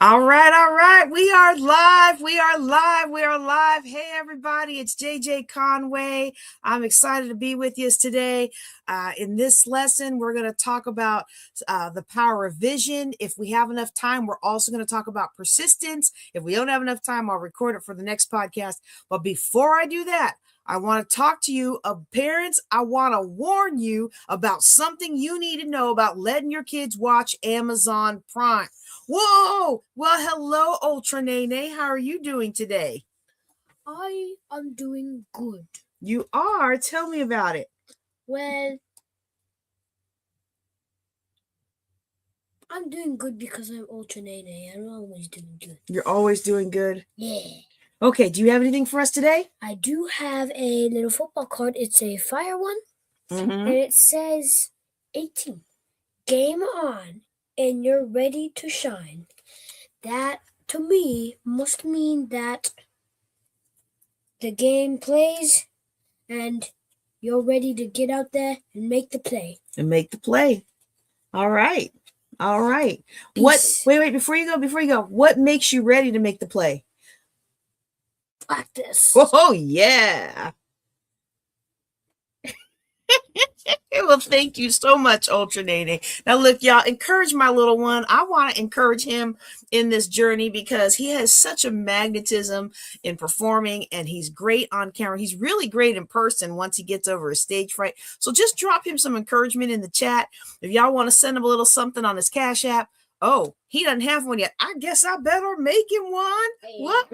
All right, all right. We are live. We are live. We are live. Hey, everybody, it's JJ Conway. I'm excited to be with you today. In this lesson, we're going to talk about the power of vision. If we have enough time, we're also going to talk about persistence. If we don't have enough time, I'll record it for the next podcast. But before I do that, I want to talk to you, parents. I want to warn you about something you need to know about letting your kids watch Amazon Prime. Whoa! Well, hello, Ultra Nene. How are you doing today? I am doing good. You are? Tell me about it. Well, I'm doing good because I'm Ultra Nene. I'm always doing good. You're always doing good? Yeah. Okay, do you have anything for us today? I do have a little football card. It's a fire one. And it says 18. Game on, and you're ready to shine. That, to me, must mean that the game plays and you're ready to get out there and make the play. All right. All right. Peace. Wait, before you go, what makes you ready to make the play? Practice. Oh, yeah. Well, thank you so much, Ultra Nene. Now, look, y'all, encourage my little one. I want to encourage him in this journey because he has such a magnetism in performing, and he's great on camera. He's really great in person once he gets over his stage fright. So just drop him some encouragement in the chat. If y'all want to send him a little something on his Cash App. Oh, he doesn't have one yet. I guess I better make him one. Hey. What?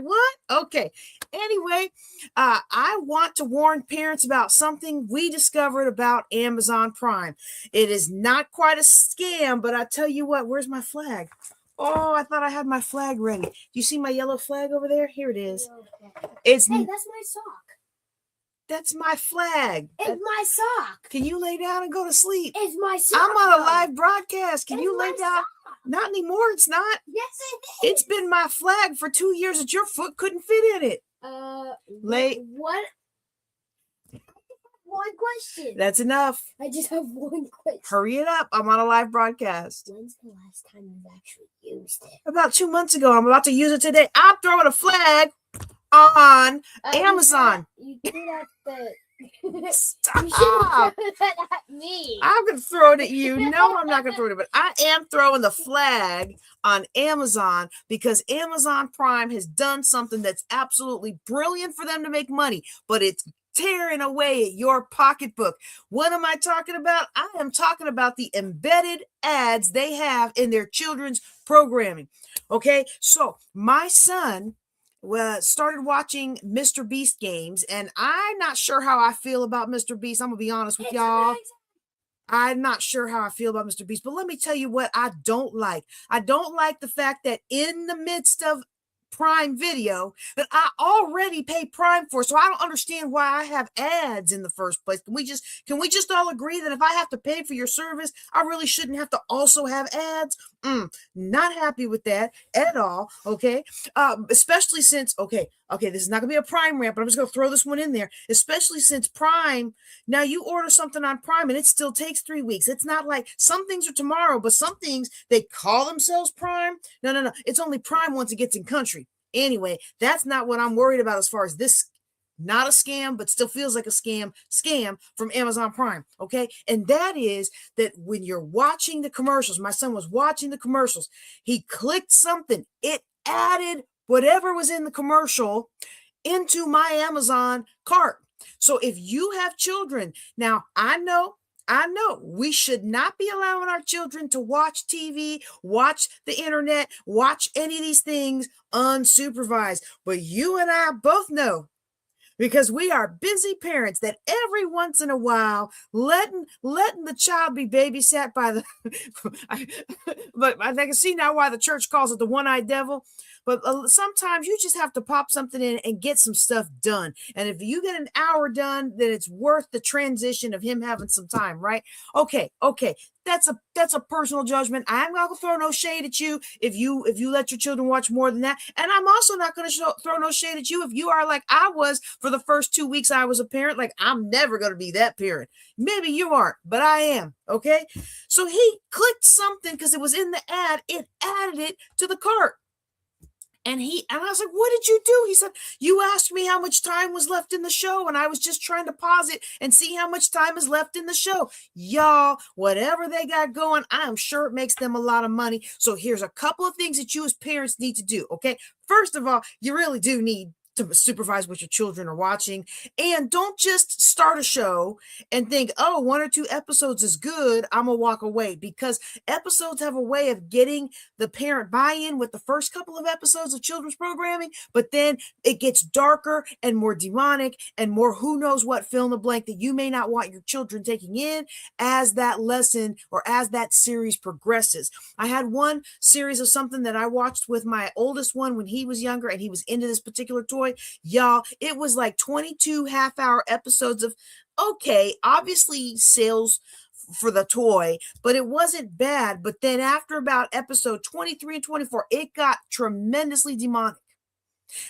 Okay. Anyway, I want to warn parents about something we discovered about Amazon Prime. It is not quite a scam, but I tell you what, where's my flag? Oh, I thought I had my flag ready. Do you see my yellow flag over there? Here it is. Hey, that's my sock. That's my flag. It's my sock. Can you lay down and go to sleep? It's my sock. I'm on a live broadcast. Can you lay down? Sock. Not anymore. It's not. Yes, it is. It's been my flag for 2 years that your foot couldn't fit in it. What? One question. That's enough. I just have one question. Hurry it up. I'm on a live broadcast. When's the last time you've actually used it? About 2 months ago. I'm about to use it today. I'm throwing a flag on Amazon. You threw it at the... Stop. You should have thrown that at me. I'm going to throw it at you. No, I'm not going to throw it, but I am throwing the flag on Amazon because Amazon Prime has done something that's absolutely brilliant for them to make money, but it's tearing away at your pocketbook. What am I talking about? I am talking about the embedded ads they have in their children's programming. Okay, so my son started watching Mr. Beast games, and I'm not sure how I feel about Mr. Beast. I'm gonna be honest with y'all. I'm not sure how I feel about Mr. Beast, but let me tell you what I don't like. I don't like the fact that in the midst of Prime Video that I already pay Prime for, so I don't understand why I have ads in the first place. Can we just all agree that if I have to pay for your service, I really shouldn't have to also have ads? Not happy with that at all. Okay, especially since okay, this is not gonna be a Prime rant, but I'm just gonna throw this one in there. Especially since Prime, now you order something on Prime and it still takes 3 weeks. It's not like some things are tomorrow, but some things they call themselves Prime. No. It's only Prime once it gets in country. Anyway, that's not what I'm worried about as far as this. Not a scam, but still feels like a scam from Amazon Prime. Okay. And that is that when you're watching the commercials, my son was watching the commercials. He clicked something. It added whatever was in the commercial into my Amazon cart. So if you have children, now I know we should not be allowing our children to watch TV, watch the internet, watch any of these things unsupervised. But you and I both know, because we are busy parents, that every once in a while, letting the child be babysat by the, but I can see now why the church calls it the one-eyed devil. But sometimes you just have to pop something in and get some stuff done. And if you get an hour done, then it's worth the transition of him having some time, right? Okay. That's a personal judgment. I'm not gonna throw no shade at you if you let your children watch more than that. And I'm also not gonna throw no shade at you if you are like I was for the first 2 weeks I was a parent. Like, I'm never gonna be that parent. Maybe you aren't, but I am. Okay. So he clicked something because it was in the ad. It added it to the cart. And I was like, what did you do? He said, you asked me how much time was left in the show, and I was just trying to pause it and see how much time is left in the show. Y'all, whatever they got going, I'm sure it makes them a lot of money. So here's a couple of things that you as parents need to do, okay? First of all, you really do need to supervise what your children are watching, and don't just start a show and think, oh, 1 or 2 episodes is good, I'm gonna walk away, because episodes have a way of getting the parent buy-in with the first couple of episodes of children's programming, but then it gets darker and more demonic and more who knows what fill in the blank that you may not want your children taking in as that lesson or as that series progresses. I had one series of something that I watched with my oldest one when he was younger, and he was into this particular toy. Y'all, it was like 22 half-hour episodes of, okay, obviously sales for the toy, but it wasn't bad. But then after about episode 23 and 24, it got tremendously demonic.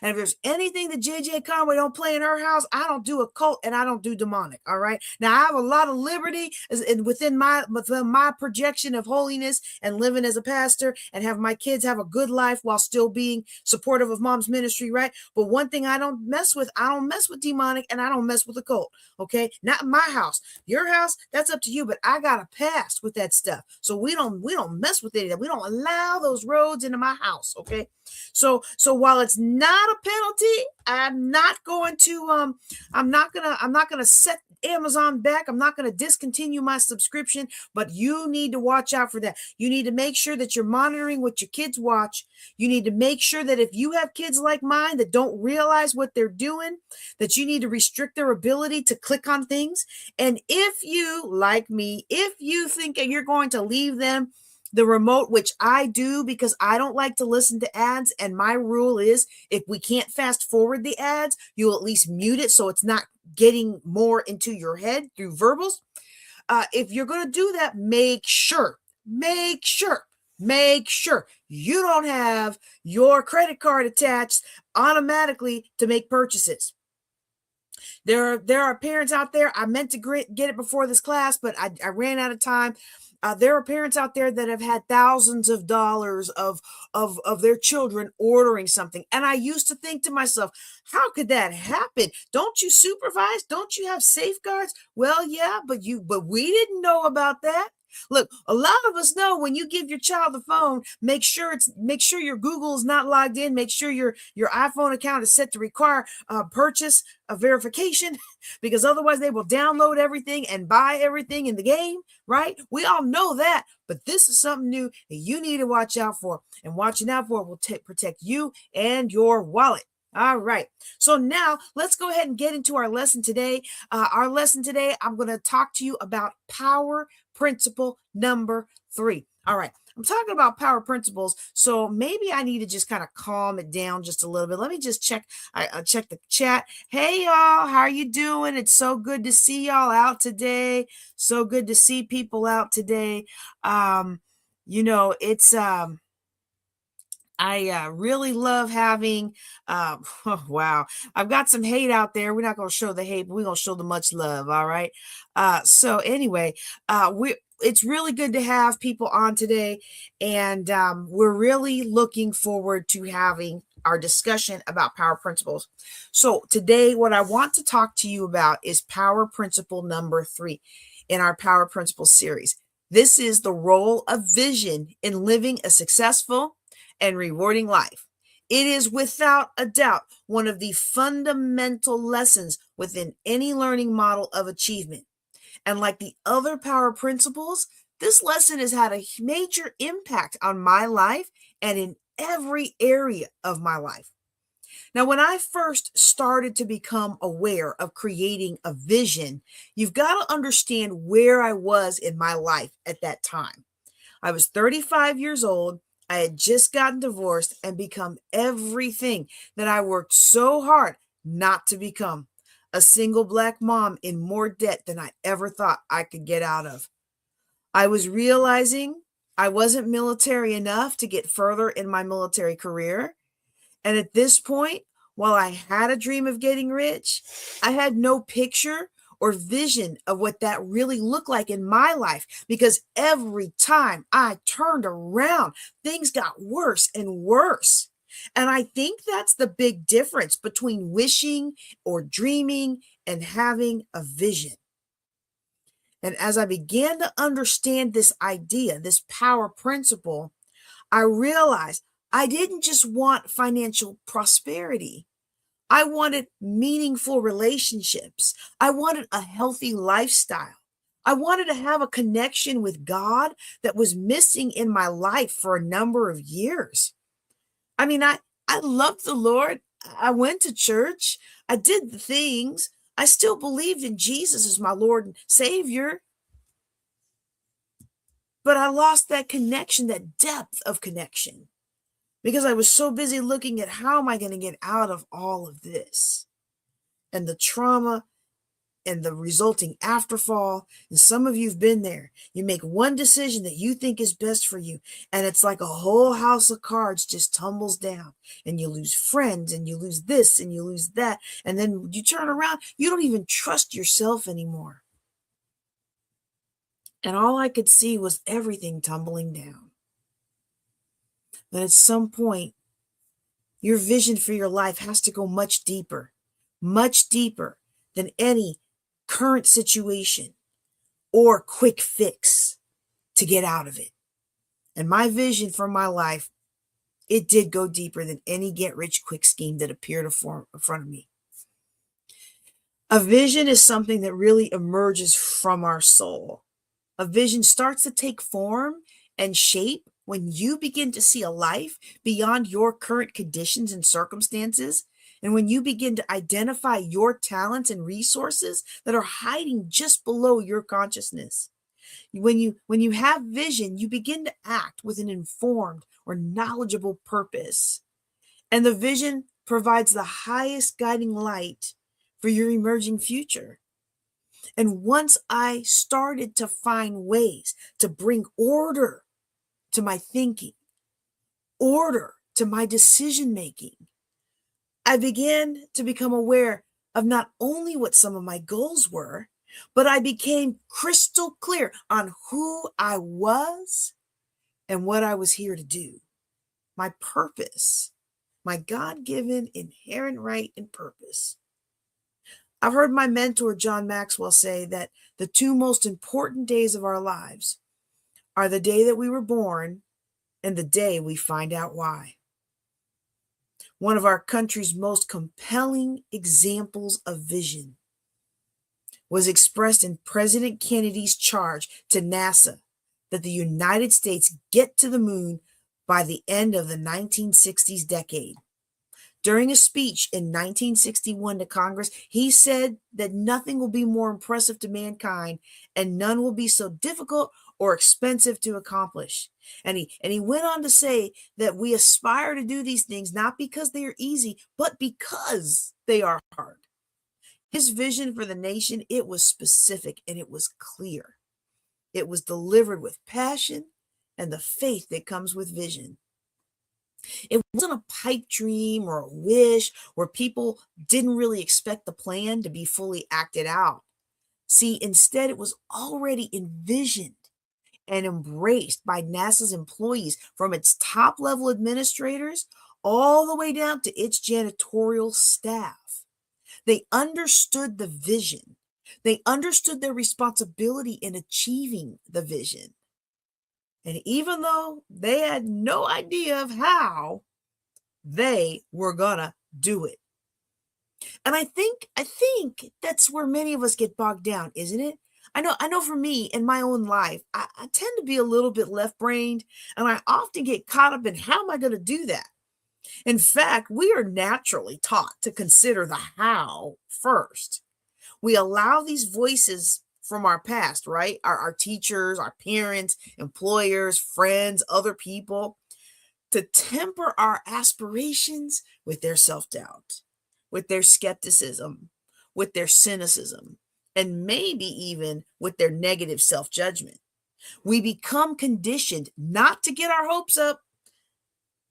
And if there's anything that JJ Conway don't play in her house, I don't do occult and I don't do demonic. All right. Now I have a lot of liberty within my projection of holiness and living as a pastor, and have my kids have a good life while still being supportive of mom's ministry. Right. But one thing I don't mess with demonic, and I don't mess with occult. Okay. Not in my house. Your house, that's up to you. But I got a past with that stuff. So we don't mess with any of that. We don't allow those roads into my house. Okay. So while it's not a penalty, I'm not going to set Amazon back. I'm not going to discontinue my subscription, but you need to watch out for that. You need to make sure that you're monitoring what your kids watch. You need to make sure that if you have kids like mine that don't realize what they're doing, that you need to restrict their ability to click on things. And if you, like me, if you think that you're going to leave them the remote, which I do because I don't like to listen to ads, and my rule is if we can't fast forward the ads, you'll at least mute it so it's not getting more into your head through verbals. If you're going to do that, make sure you don't have your credit card attached automatically to make purchases. There are parents out there, I meant to get it before this class, but I ran out of time. There are parents out there that have had thousands of dollars of their children ordering something. And I used to think to myself, how could that happen? Don't you supervise? Don't you have safeguards? Well, yeah, but we didn't know about that. Look, a lot of us know when you give your child the phone, make sure your Google is not logged in. Make sure your iPhone account is set to require purchase a verification, because otherwise they will download everything and buy everything in the game, right? We all know that, but this is something new that you need to watch out for, and watching out for it will protect you and your wallet. All right. So now let's go ahead and get into our lesson today. I'm going to talk to you about power principle number 3. All right. I'm talking about power principles, so maybe I need to just kind of calm it down just a little bit. Let me just check the chat. Hey, y'all. How are you doing? It's so good to see y'all out today. So good to see people out today. It's... I really love having, oh, wow, I've got some hate out there. We're not going to show the hate, but we're going to show the much love. All right. So anyway, it's really good to have people on today, and we're really looking forward to having our discussion about power principles. So today, what I want to talk to you about is power principle number 3 in our power principles series. This is the role of vision in living a successful and rewarding life. It is without a doubt one of the fundamental lessons within any learning model of achievement. And like the other power principles, this lesson has had a major impact on my life and in every area of my life. Now, when I first started to become aware of creating a vision, you've got to understand where I was in my life at that time. I was 35 years old. I had just gotten divorced and become everything that I worked so hard not to become. A single Black mom in more debt than I ever thought I could get out of. I was realizing I wasn't military enough to get further in my military career. And at this point, while I had a dream of getting rich, I had no picture or vision of what that really looked like in my life, because every time I turned around, things got worse and worse. And I think that's the big difference between wishing or dreaming and having a vision. And as I began to understand this idea, this power principle, I realized I didn't just want financial prosperity. I wanted meaningful relationships. I wanted a healthy lifestyle. I wanted to have a connection with God that was missing in my life for a number of years. I mean, I loved the Lord. I went to church. I did the things. I still believed in Jesus as my Lord and Savior. But I lost that connection, that depth of connection, because I was so busy looking at how am I going to get out of all of this and the trauma and the resulting afterfall. And some of you've been there. You make one decision that you think is best for you, and it's like a whole house of cards just tumbles down, and you lose friends, and you lose this, and you lose that. And then you turn around, you don't even trust yourself anymore. And all I could see was everything tumbling down. But at some point, your vision for your life has to go much deeper than any current situation or quick fix to get out of it. And my vision for my life, it did go deeper than any get-rich-quick scheme that appeared in front of me. A vision is something that really emerges from our soul. A vision starts to take form and shape when you begin to see a life beyond your current conditions and circumstances, and when you begin to identify your talents and resources that are hiding just below your consciousness. When you have vision, you begin to act with an informed or knowledgeable purpose. And the vision provides the highest guiding light for your emerging future. And once I started to find ways to bring order to my thinking, order to my decision making, I began to become aware of not only what some of my goals were, but I became crystal clear on who I was and what I was here to do. My purpose, my God-given inherent right and purpose. I've heard my mentor, John Maxwell, say that the two most important days of our lives are the day that we were born and the day we find out why. One of our country's most compelling examples of vision was expressed in President Kennedy's charge to NASA that the United States get to the moon by the end of the 1960s decade. During a speech in 1961 to Congress, he said that nothing will be more impressive to mankind and none will be so difficult or expensive to accomplish. And he went on to say that we aspire to do these things not because they are easy, but because they are hard. His vision for the nation, it was specific and it was clear. It was delivered with passion and the faith that comes with vision. It wasn't a pipe dream or a wish where people didn't really expect the plan to be fully acted out. See, instead, it was already envisioned and embraced by NASA's employees, from its top level administrators all the way down to its janitorial staff. They understood the vision. They understood their responsibility in achieving the vision. And even though they had no idea of how, they were gonna do it. And I think that's where many of us get bogged down, isn't it? I know for me in my own life, I tend to be a little bit left-brained, and I often get caught up in how am I going to do that? In fact, we are naturally taught to consider the how first. We allow these voices from our past, right? Our teachers, our parents, employers, friends, other people, to temper our aspirations with their self-doubt, with their skepticism, with their cynicism, and maybe even with their negative self-judgment. We become conditioned not to get our hopes up,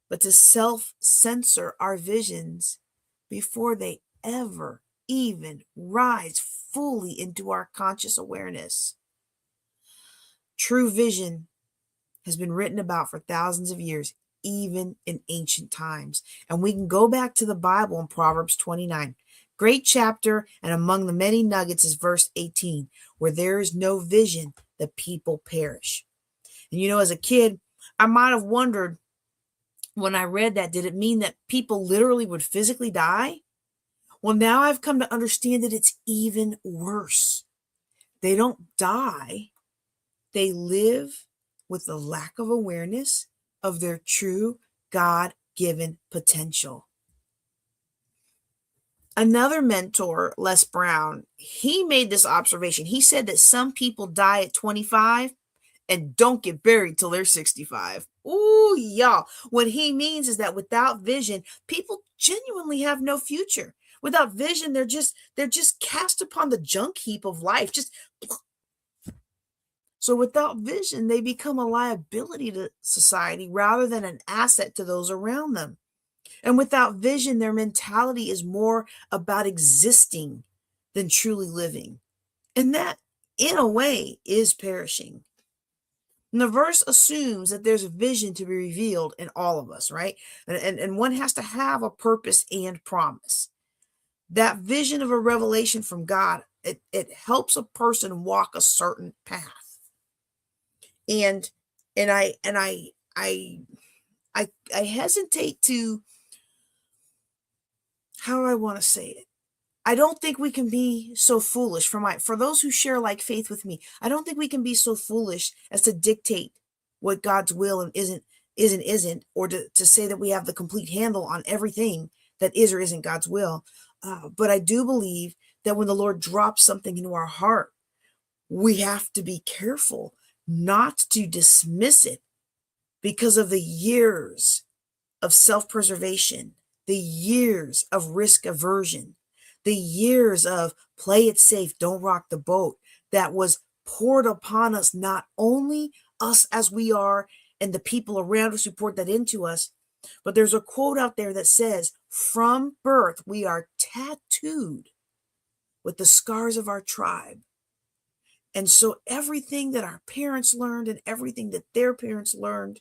but to self-censor our visions before they ever even rise fully into our conscious awareness. True vision has been written about for thousands of years. even in ancient times. And we can go back to the Bible in Proverbs 29. Great chapter, and among the many nuggets is verse 18, where there is no vision, the people perish. And as a kid, I might have wondered when I read that, did it mean that people literally would physically die? Well, now I've come to understand that it's even worse. They don't die. They live with the lack of awareness of their true God-given potential. Another mentor, Les Brown, he made this observation. He said that some people die at 25 and don't get buried till they're 65. Ooh, y'all. What he means is that without vision, people genuinely have no future. Without vision, they're just cast upon the junk heap of life. So without vision, they become a liability to society rather than an asset to those around them. And without vision, their mentality is more about existing than truly living. And that, in a way, is perishing. And the verse assumes that there's a vision to be revealed in all of us, right? And one has to have a purpose and promise. That vision of a revelation from God, it helps a person walk a certain path. And I hesitate to, how do I want to say it? I don't think we can be so foolish for those who share like faith with me. I don't think we can be so foolish as to dictate what God's will and isn't, or to say that we have the complete handle on everything that is or isn't God's will. But I do believe that when the Lord drops something into our heart, we have to be careful not to dismiss it because of the years of self-preservation, the years of risk aversion, the years of play it safe, don't rock the boat that was poured upon us, not only us as we are and the people around us who poured that into us, but there's a quote out there that says, from birth, we are tattooed with the scars of our tribe. And so everything that our parents learned and everything that their parents learned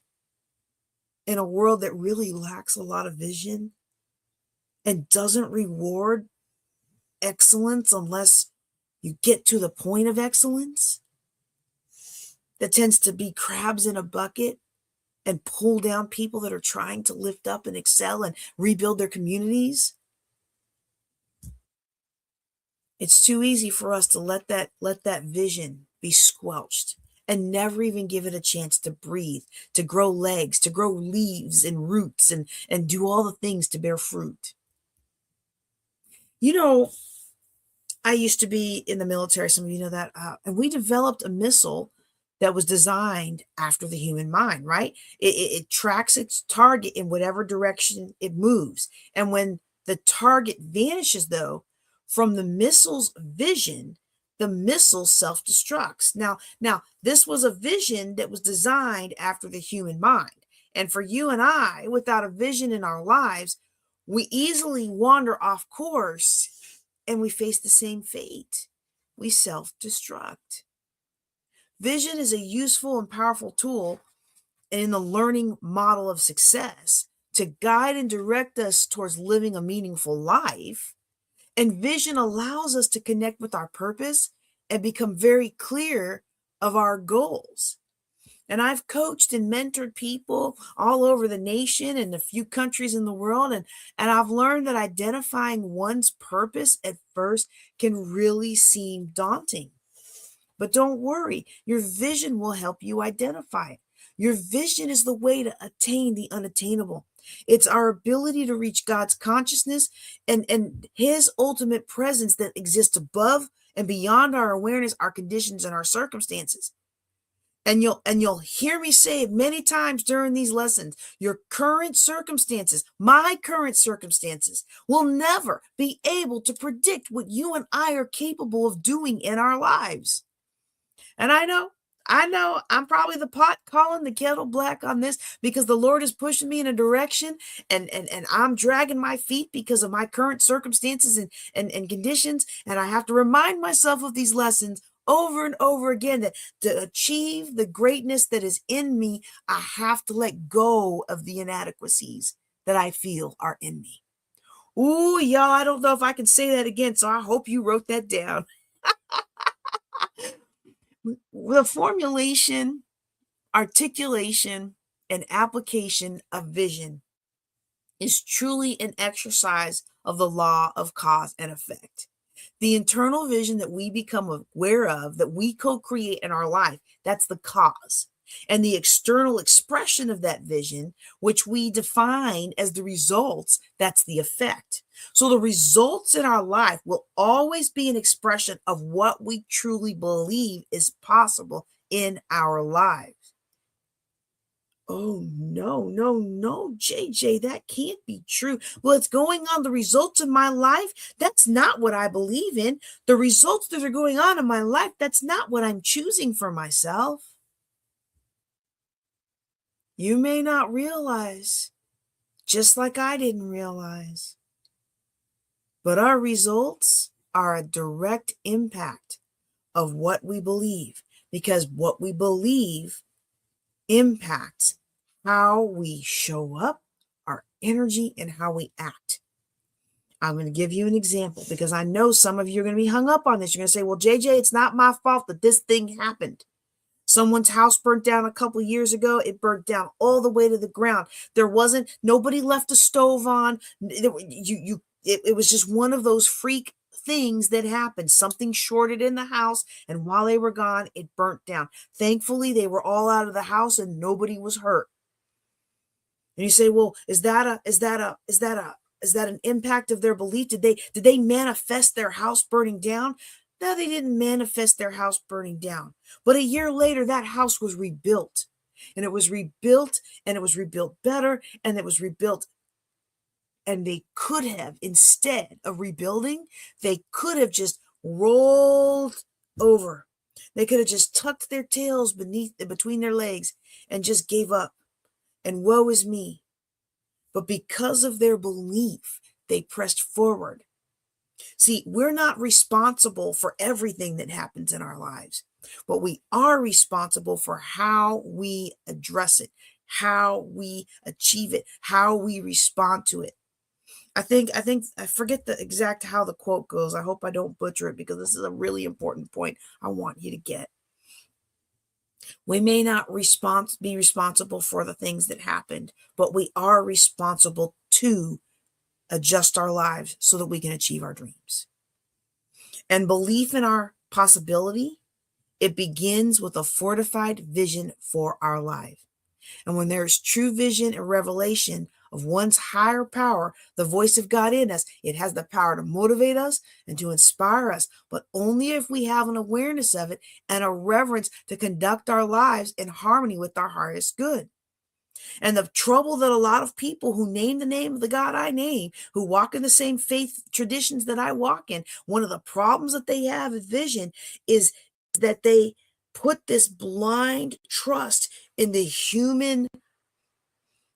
in a world that really lacks a lot of vision and doesn't reward excellence unless you get to the point of excellence, that tends to be crabs in a bucket and pull down people that are trying to lift up and excel and rebuild their communities. It's too easy for us to let that vision be squelched and never even give it a chance to breathe, to grow legs, to grow leaves and roots and do all the things to bear fruit. I used to be in the military, some of you know that, and we developed a missile that was designed after the human mind, right? It tracks its target in whatever direction it moves. And when the target vanishes, though, from the missile's vision, the missile self-destructs. Now, this was a vision that was designed after the human mind. And for you and I, without a vision in our lives, we easily wander off course and we face the same fate. We self-destruct. Vision is a useful and powerful tool in the learning model of success to guide and direct us towards living a meaningful life. And vision allows us to connect with our purpose and become very clear of our goals. And I've coached and mentored people all over the nation and a few countries in the world. And I've learned that identifying one's purpose at first can really seem daunting. But don't worry, your vision will help you identify it. Your vision is the way to attain the unattainable. It's our ability to reach God's consciousness and his ultimate presence that exists above and beyond our awareness, our conditions, and our circumstances. And you'll hear me say it many times during these lessons. Your current circumstances, my current circumstances, will never be able to predict what you and I are capable of doing in our lives. And I know I'm probably the pot calling the kettle black on this because the Lord is pushing me in a direction and I'm dragging my feet because of my current circumstances and conditions. And I have to remind myself of these lessons over and over again that to achieve the greatness that is in me, I have to let go of the inadequacies that I feel are in me. Ooh, y'all, I don't know if I can say that again, so I hope you wrote that down. The formulation, articulation, and application of vision is truly an exercise of the law of cause and effect. The internal vision that we become aware of, that we co-create in our life, that's the cause. And the external expression of that vision, which we define as the results, that's the effect. So the results in our life will always be an expression of what we truly believe is possible in our lives. Oh, no, JJ, that can't be true. Well, it's going on the results of my life. That's not what I believe in. The results that are going on in my life, that's not what I'm choosing for myself. You may not realize, just like I didn't realize, but our results are a direct impact of what we believe, because what we believe impacts how we show up, our energy, and how we act. I'm going to give you an example because I know some of you are going to be hung up on this. You're going to say, well, JJ, it's not my fault that this thing happened. Someone's house burnt down a couple years ago. It burnt down all the way to the ground. Nobody left a stove on. It was just one of those freak things that happened. Something shorted in the house, and while they were gone, it burnt down. Thankfully, they were all out of the house and nobody was hurt. And you say, well, is that an impact of their belief? Did they manifest their house burning down? No, they didn't manifest their house burning down. But a year later, that house was rebuilt. And it was rebuilt, and it was rebuilt better, and it was rebuilt. And they could have, instead of rebuilding, they could have just rolled over. They could have just tucked their tails between their legs and just gave up. And woe is me. But because of their belief, they pressed forward. See, we're not responsible for everything that happens in our lives, but we are responsible for how we address it, how we achieve it, how we respond to it. I forget the exact how the quote goes. I hope I don't butcher it because this is a really important point I want you to get. We may not be responsible for the things that happened, but we are responsible to adjust our lives so that we can achieve our dreams. And belief in our possibility, it begins with a fortified vision for our life. And when there's true vision and revelation of one's higher power, the voice of God in us, it has the power to motivate us and to inspire us, but only if we have an awareness of it and a reverence to conduct our lives in harmony with our highest good. And the trouble that a lot of people who name the name of the God I name, who walk in the same faith traditions that I walk in, one of the problems that they have with vision is that they put this blind trust in the human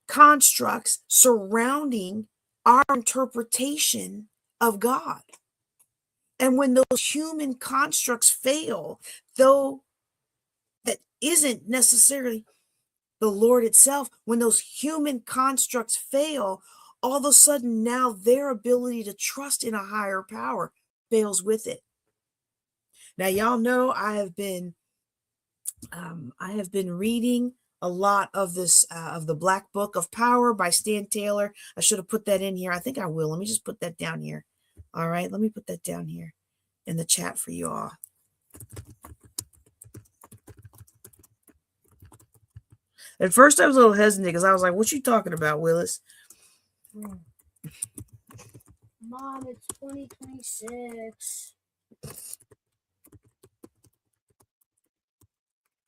constructs surrounding our interpretation of God. And when those human constructs fail, though that isn't necessarily the Lord itself, when those human constructs fail, all of a sudden now their ability to trust in a higher power fails with it. Now, y'all know I have been reading a lot of this, of the Black Book of Power by Stan Taylor. I should have put that in here. I think I will. Let me just put that down here. All right, let me put that down here in the chat for you all. At first, I was a little hesitant because I was like, what you talking about, Willis? Mom, it's 2026.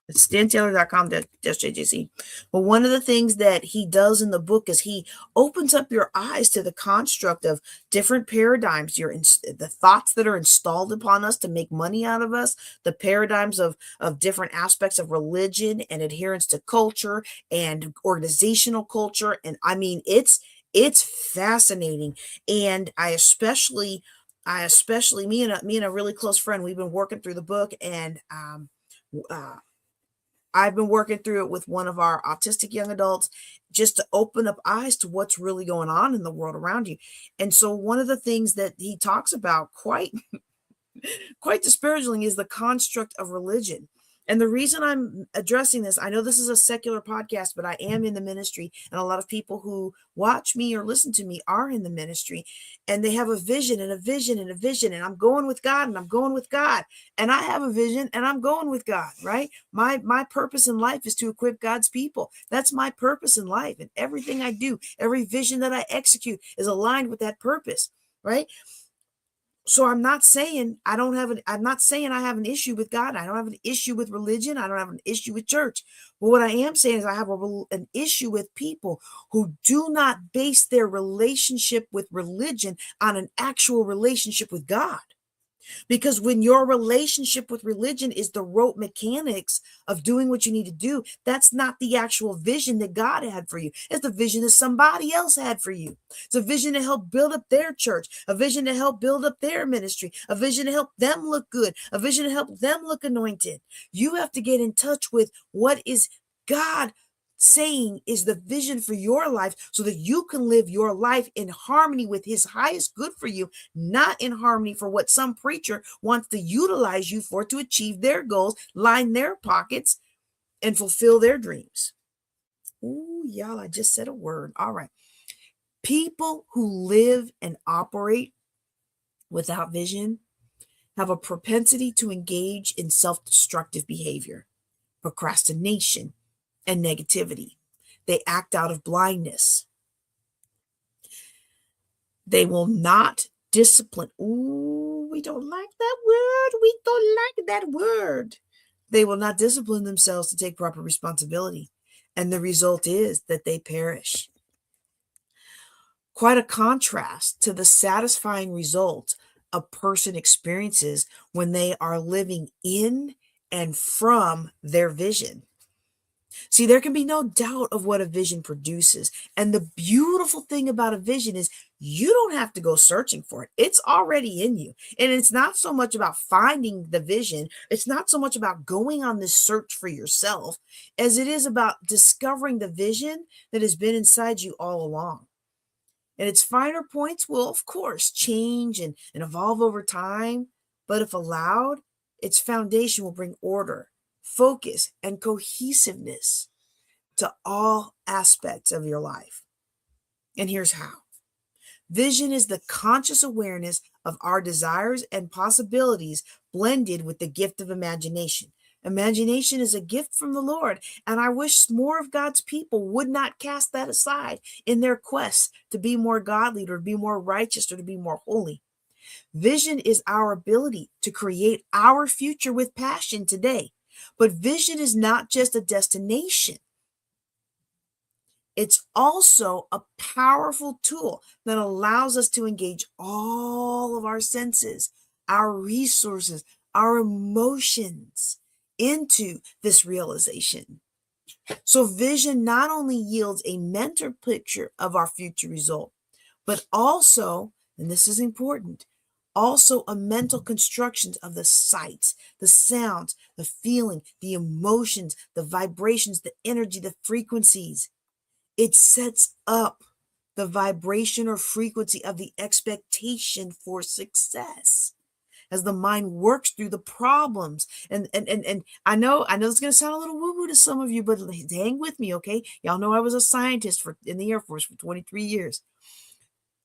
It's stantaylor.com/JJC. But one of the things that he does in the book is he opens up your eyes to the construct of different paradigms, the thoughts that are installed upon us to make money out of us, the paradigms of different aspects of religion and adherence to culture and organizational culture. And I mean, it's fascinating. And I especially I especially, me and a really close friend, we've been working through the book, and I've been working through it with one of our autistic young adults, just to open up eyes to what's really going on in the world around you. And so one of the things that he talks about quite disparagingly is the construct of religion. And the reason I'm addressing this, I know this is a secular podcast, but I am in the ministry, and a lot of people who watch me or listen to me are in the ministry, and they have a vision and a vision and a vision, and I'm going with God, and I'm going with God, and I have a vision and I'm going with God, right? My purpose in life is to equip God's people. That's my purpose in life, and everything I do, every vision that I execute is aligned with that purpose, right? So I'm not saying I have an issue with God. I don't have an issue with religion. I don't have an issue with church. But what I am saying is I have an issue with people who do not base their relationship with religion on an actual relationship with God. Because when your relationship with religion is the rote mechanics of doing what you need to do, that's not the actual vision that God had for you. It's the vision that somebody else had for you. It's a vision to help build up their church, a vision to help build up their ministry, a vision to help them look good, a vision to help them look anointed. You have to get in touch with what is God saying is the vision for your life, so that you can live your life in harmony with his highest good for you, not in harmony for what some preacher wants to utilize you for to achieve their goals, line their pockets, and fulfill their dreams. Ooh, y'all, I just said a word. All right. People who live and operate without vision have a propensity to engage in self-destructive behavior, procrastination, and negativity. They act out of blindness. They will not discipline. Ooh, we don't like that word. We don't like that word. They will not discipline themselves to take proper responsibility. And the result is that they perish. Quite a contrast to the satisfying result a person experiences when they are living in and from their vision. See, there can be no doubt of what a vision produces. And the beautiful thing about a vision is you don't have to go searching for it. It's already in you. And it's not so much about finding the vision. It's not so much about going on this search for yourself as it is about discovering the vision that has been inside you all along. And its finer points will, of course, change and evolve over time. But if allowed, its foundation will bring order, focus, and cohesiveness to all aspects of your life. And here's how. Vision is the conscious awareness of our desires and possibilities blended with the gift of imagination. Imagination is a gift from the Lord, and I wish more of God's people would not cast that aside in their quest to be more godly, or to be more righteous, or to be more holy. Vision is our ability to create our future with passion today. But vision is not just a destination. It's also a powerful tool that allows us to engage all of our senses, our resources, our emotions into this realization. So vision not only yields a mental picture of our future result, but also, and this is important, also a mental construction of the sights, the sounds, the feeling, the emotions, the vibrations, the energy, the frequencies. It sets up the vibration or frequency of the expectation for success as the mind works through the problems. And I know it's going to sound a little woo-woo to some of you, but hang with me, okay? Y'all know I was a scientist in the Air Force for 23 years.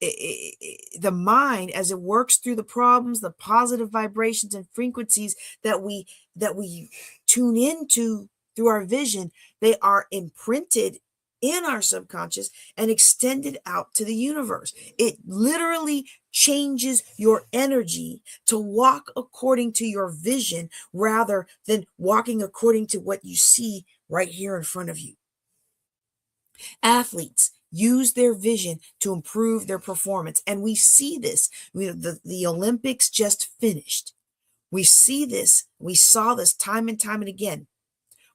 The mind, as it works through the problems, the positive vibrations and frequencies that we tune into through our vision, they are imprinted in our subconscious and extended out to the universe. It literally changes your energy to walk according to your vision rather than walking according to what you see right here in front of you. Athletes use their vision to improve their performance. And we see this. The Olympics just finished. We see this. We saw this time and time and again.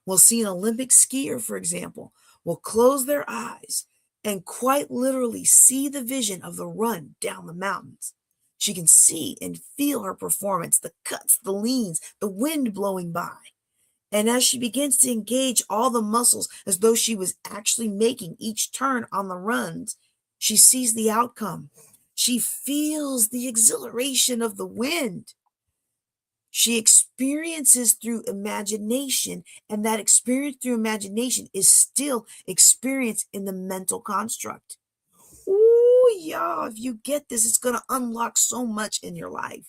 We'll see an Olympic skier, for example, will close their eyes and quite literally see the vision of the run down the mountains. She can see and feel her performance, the cuts, the leans, the wind blowing by. And as she begins to engage all the muscles as though she was actually making each turn on the runs, she sees the outcome. She feels the exhilaration of the wind. She experiences through imagination, and that experience through imagination is still experience in the mental construct. Ooh, y'all, if you get this, it's going to unlock so much in your life.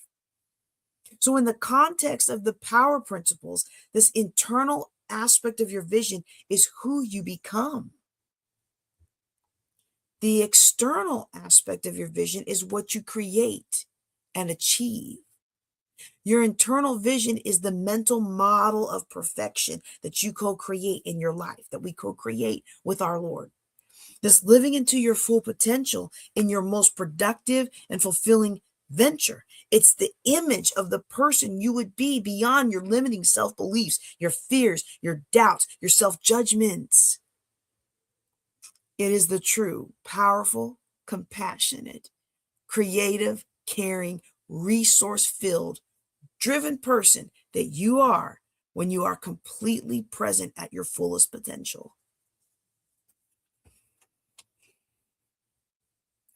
So in the context of the power principles, this internal aspect of your vision is who you become. The external aspect of your vision is what you create and achieve. Your internal vision is the mental model of perfection that you co-create in your life, that we co-create with our Lord. This living into your full potential in your most productive and fulfilling venture. It's the image of the person you would be beyond your limiting self-beliefs, your fears, your doubts, your self-judgments. It is the true, powerful, compassionate, creative, caring, resource-filled, driven person that you are when you are completely present at your fullest potential.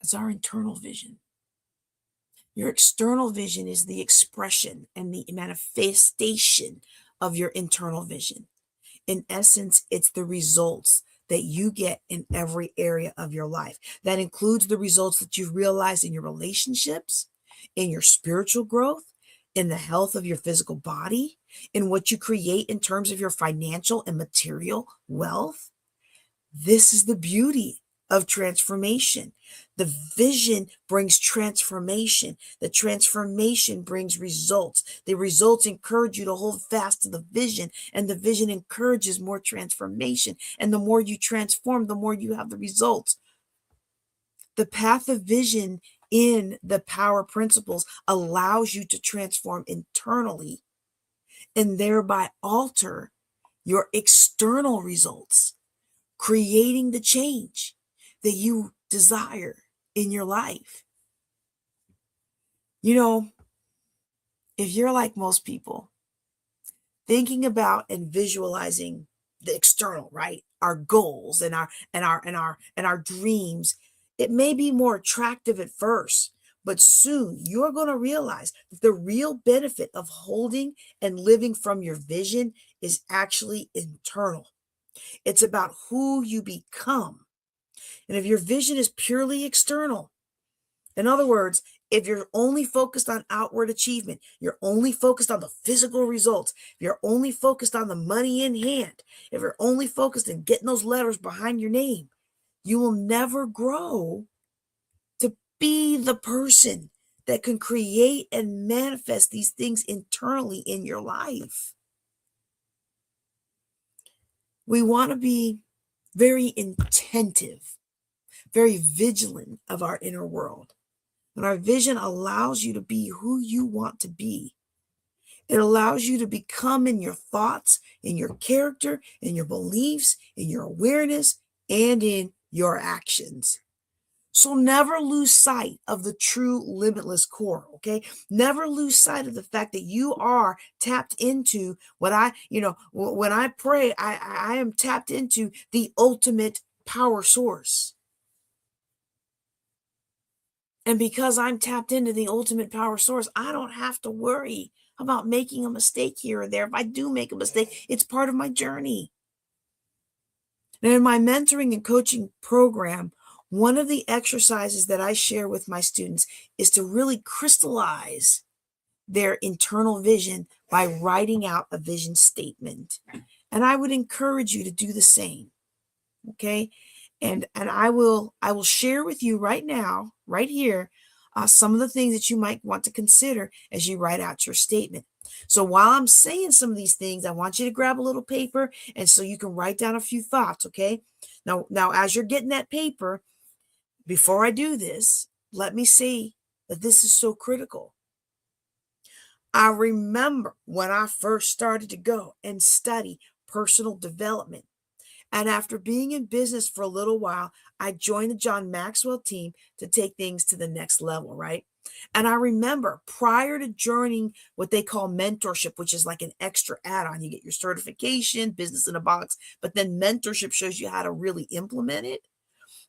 It's our internal vision. Your external vision is the expression and the manifestation of your internal vision. In essence, it's the results that you get in every area of your life. That includes the results that you've realized in your relationships, in your spiritual growth, in the health of your physical body, in what you create in terms of your financial and material wealth. This is the beauty of transformation. The vision brings transformation. The transformation brings results. The results encourage you to hold fast to the vision, and the vision encourages more transformation. And the more you transform, the more you have the results. The path of vision in the power principles allows you to transform internally and thereby alter your external results, creating the change that you desire in your life. You know, if you're like most people, thinking about and visualizing the external, right? Our goals and our dreams, it may be more attractive at first, but soon you're going to realize that the real benefit of holding and living from your vision is actually internal. It's about who you become. And if your vision is purely external, in other words, if you're only focused on outward achievement, you're only focused on the physical results, if you're only focused on the money in hand, if you're only focused on getting those letters behind your name, you will never grow to be the person that can create and manifest these things internally in your life. We want to be very attentive, very vigilant of our inner world. And our vision allows you to be who you want to be. It allows you to become in your thoughts, in your character, in your beliefs, in your awareness, and in your actions. So never lose sight of the true limitless core, okay? Never lose sight of the fact that you are tapped into when I pray, I am tapped into the ultimate power source. And because I'm tapped into the ultimate power source, I don't have to worry about making a mistake here or there. If I do make a mistake, it's part of my journey. And in my mentoring and coaching program, one of the exercises that I share with my students is to really crystallize their internal vision by writing out a vision statement. And I would encourage you to do the same. Okay? And I will share with you right now, right here, some of the things that you might want to consider as you write out your statement. So while I'm saying some of these things, I want you to grab a little paper and so you can write down a few thoughts, okay? Now as you're getting that paper, before I do this, let me say that this is so critical. I remember when I first started to go and study personal development. And after being in business for a little while, I joined the John Maxwell team to take things to the next level, right? And I remember prior to joining what they call mentorship, which is like an extra add-on, you get your certification, business in a box, but then mentorship shows you how to really implement it.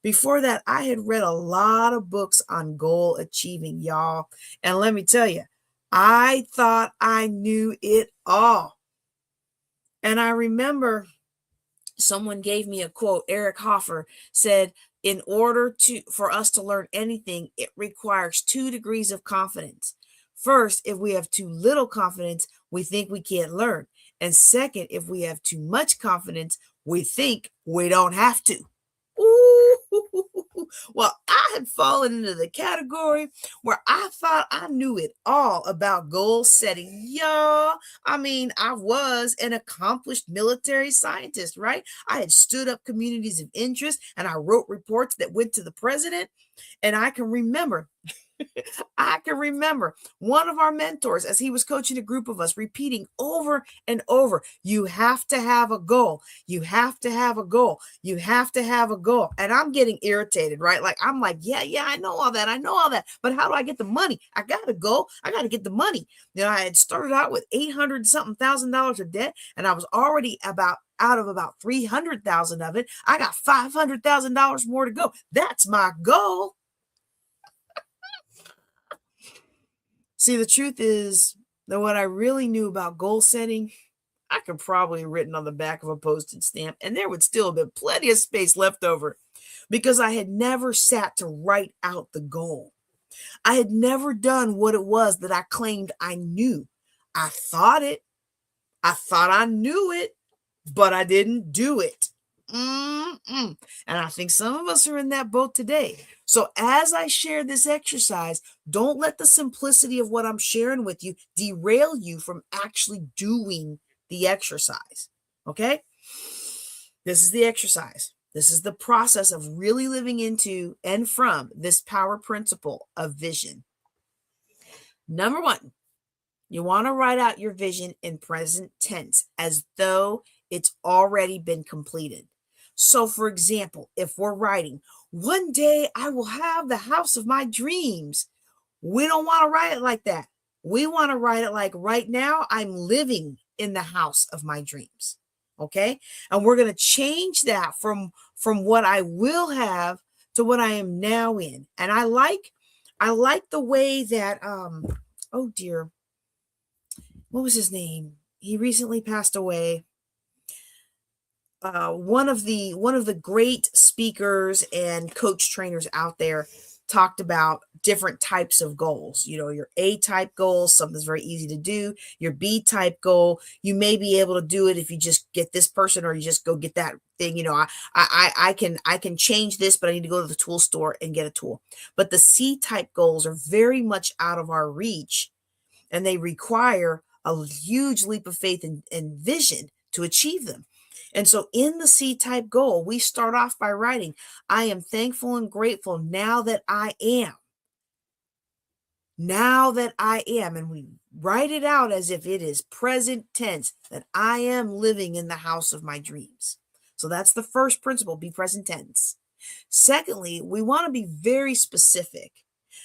Before that, I had read a lot of books on goal achieving, y'all. And let me tell you, I thought I knew it all. And I remember someone gave me a quote. Eric Hoffer said, in order for us to learn anything, it requires 2 degrees of confidence. First, if we have too little confidence, we think we can't learn. And second, if we have too much confidence, we think we don't have to. Ooh. Well, I had fallen into the category where I thought I knew it all about goal setting. Y'all, I mean, I was an accomplished military scientist, right? I had stood up communities of interest and I wrote reports that went to the president. And I can remember one of our mentors, as he was coaching a group of us, repeating over and over, you have to have a goal. You have to have a goal. You have to have a goal. And I'm getting irritated, right? Like, I'm like, yeah, I know all that. I know all that. But how do I get the money? I got to go. I got to get the money. You know, I had started out with $800-something thousand of debt, and I was already out of about 300,000 of it. I got $500,000 more to go. That's my goal. See, the truth is that what I really knew about goal setting, I could probably have written on the back of a postage stamp, and there would still have been plenty of space left over because I had never sat to write out the goal. I had never done what it was that I claimed I knew. I thought I knew it, but I didn't do it. And I think some of us are in that boat today. So as I share this exercise, don't let the simplicity of what I'm sharing with you derail you from actually doing the exercise. Okay? This is the exercise. This is the process of really living into and from this power principle of vision. Number 1, you want to write out your vision in present tense as though it's already been completed. So, for example, if we're writing, one day I will have the house of my dreams, we don't want to write it like that. We want to write it like, right now I'm living in the house of my dreams. Okay. And we're going to change that from what I will have to what I am now in. And I like the way that, oh dear, what was his name? He recently passed away. One of the great speakers and coach trainers out there talked about different types of goals. You know, your A-type goals, something's very easy to do. Your B-type goal, you may be able to do it if you just get this person or you just go get that thing. You know, I can change this, but I need to go to the tool store and get a tool. But the C-type goals are very much out of our reach, and they require a huge leap of faith and vision to achieve them. And so in the C-type goal, we start off by writing, I am thankful and grateful now that I am. Now that I am. And we write it out as if it is present tense, that I am living in the house of my dreams. So that's the first principle, be present tense. Secondly, we want to be very specific.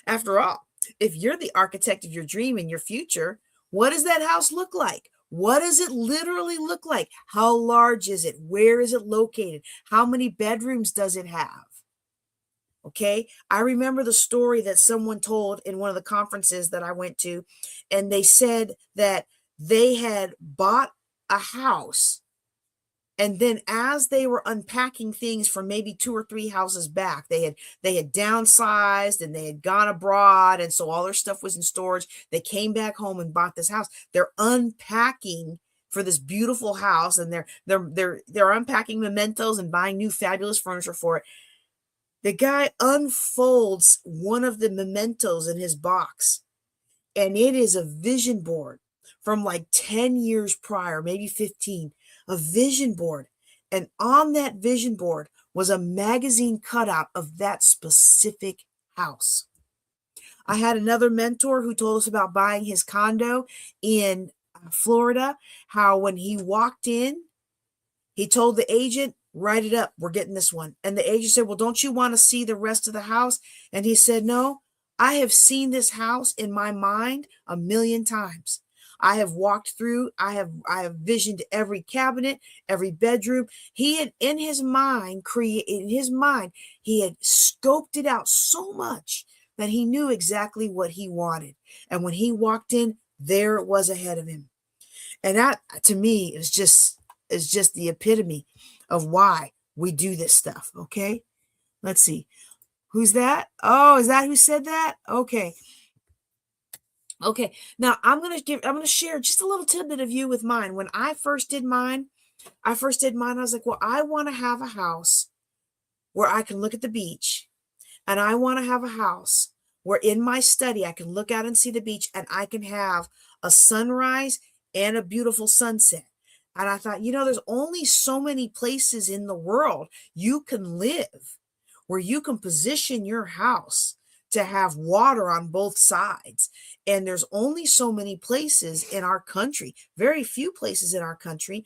After all, if you're the architect of your dream and your future, what does that house look like? What does it literally look like? How large is it? Where is it located? How many bedrooms does it have? Okay. I remember the story that someone told in one of the conferences that I went to, and they said that they had bought a house, and then as they were unpacking things from maybe 2 or 3 houses back, they had downsized and they had gone abroad. And so all their stuff was in storage. They came back home and bought this house. They're unpacking for this beautiful house, and they're unpacking mementos and buying new fabulous furniture for it. The guy unfolds one of the mementos in his box, and it is a vision board from like 10 years prior, maybe 15. A vision board. And on that vision board was a magazine cutout of that specific house. I had another mentor who told us about buying his condo in Florida, how when he walked in, he told the agent, write it up, we're getting this one. And the agent said, well, don't you want to see the rest of the house? And he said, no, I have seen this house in my mind a million times. I have walked through, I have visioned every cabinet, every bedroom. He had in his mind, he had scoped it out so much that he knew exactly what he wanted. And when he walked in, there it was ahead of him. And that to me is just the epitome of why we do this stuff. Okay. Let's see. Who's that? Oh, is that who said that? Okay. Okay. Now I'm going to share just a little tidbit of you with mine. When I first did mine, I was like, well, I want to have a house where I can look at the beach, and I want to have a house where in my study, I can look out and see the beach, and I can have a sunrise and a beautiful sunset. And I thought, there's only so many places in the world you can live where you can position your house to have water on both sides. And there's only so many places in our country, very few places in our country,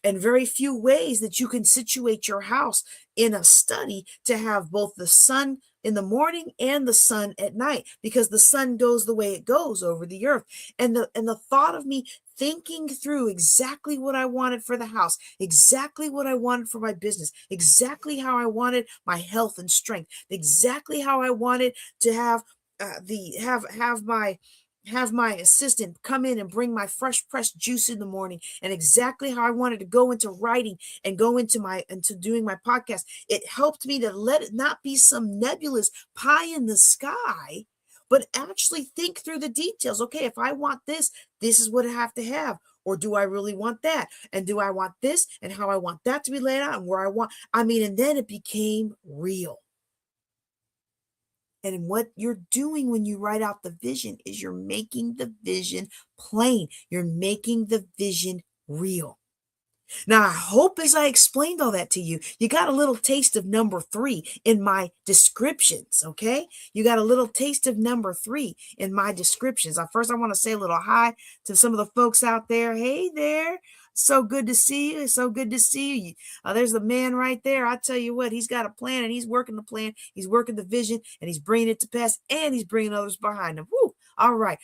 and very few ways that you can situate your house in a study to have both the sun in the morning and the sun at night, because the sun goes the way it goes over the earth. And the thought of me thinking through exactly what I wanted for the house, exactly what I wanted for my business, exactly how I wanted my health and strength, exactly how I wanted to have have my assistant come in and bring my fresh pressed juice in the morning, and exactly how I wanted to go into writing and go into doing my podcast. It helped me to let it not be some nebulous pie in the sky, but actually think through the details. Okay, if I want this is what I have to have. Or do I really want that? And do I want this? And how I want that to be laid out, and where and then it became real. And what you're doing when you write out the vision is you're making the vision plain. You're making the vision real. Now, I hope as I explained all that to you, you got a little taste of number 3 in my descriptions, okay? You got a little taste of number 3 in my descriptions. First, I want to say a little hi to some of the folks out there. Hey there. So good to see you. So good to see you. There's the man right there. I tell you what, he's got a plan, and he's working the plan. He's working the vision, and he's bringing it to pass, and he's bringing others behind him. Woo. All right.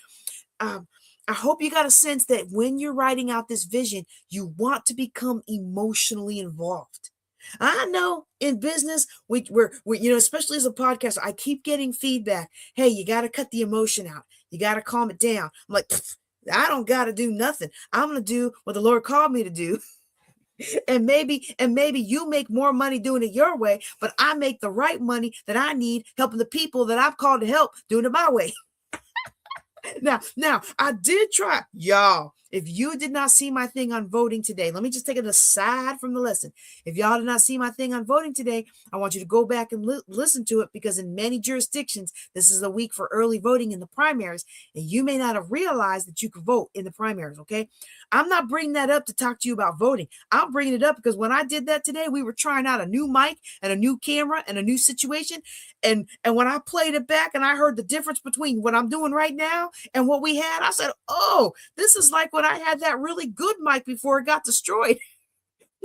I hope you got a sense that when you're writing out this vision, you want to become emotionally involved. I know in business, we're especially as a podcaster, I keep getting feedback. Hey, you got to cut the emotion out. You got to calm it down. I'm like, I don't got to do nothing. I'm going to do what the Lord called me to do. And maybe you make more money doing it your way, but I make the right money that I need helping the people that I've called to help doing it my way. Now, I did try, y'all. If you did not see my thing on voting today, let me just take it aside from the lesson. If y'all did not see my thing on voting today, I want you to go back and listen to it, because in many jurisdictions, this is a week for early voting in the primaries, and you may not have realized that you could vote in the primaries, okay? I'm not bringing that up to talk to you about voting. I'm bringing it up because when I did that today, we were trying out a new mic and a new camera and a new situation, and when I played it back and I heard the difference between what I'm doing right now and what we had, I said, oh, this is like when I had that really good mic before it got destroyed.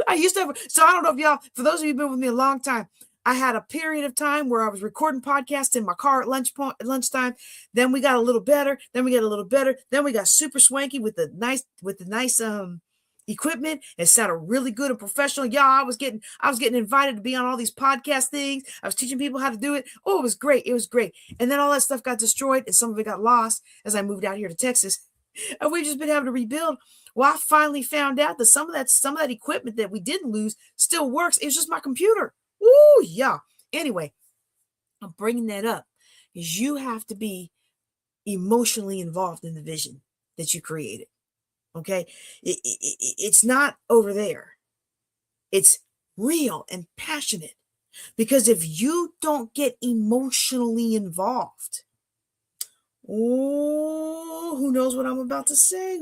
I used to have, so I don't know if y'all, for those of you who've been with me a long time, I had a period of time where I was recording podcasts in my car at lunchtime. Then we got a little better. Then we got super swanky with the nice equipment. It sounded really good and professional. Y'all, I was getting invited to be on all these podcast things. I was teaching people how to do it. Oh, it was great. And then all that stuff got destroyed, and some of it got lost as I moved out here to Texas. And we've just been having to rebuild. Well, I finally found out that some of that equipment that we didn't lose still works. It was just my computer. Ooh, yeah. Anyway, I'm bringing that up because you have to be emotionally involved in the vision that you created. Okay? It's not over there. It's real and passionate. Because if you don't get emotionally involved, oh, who knows what I'm about to say?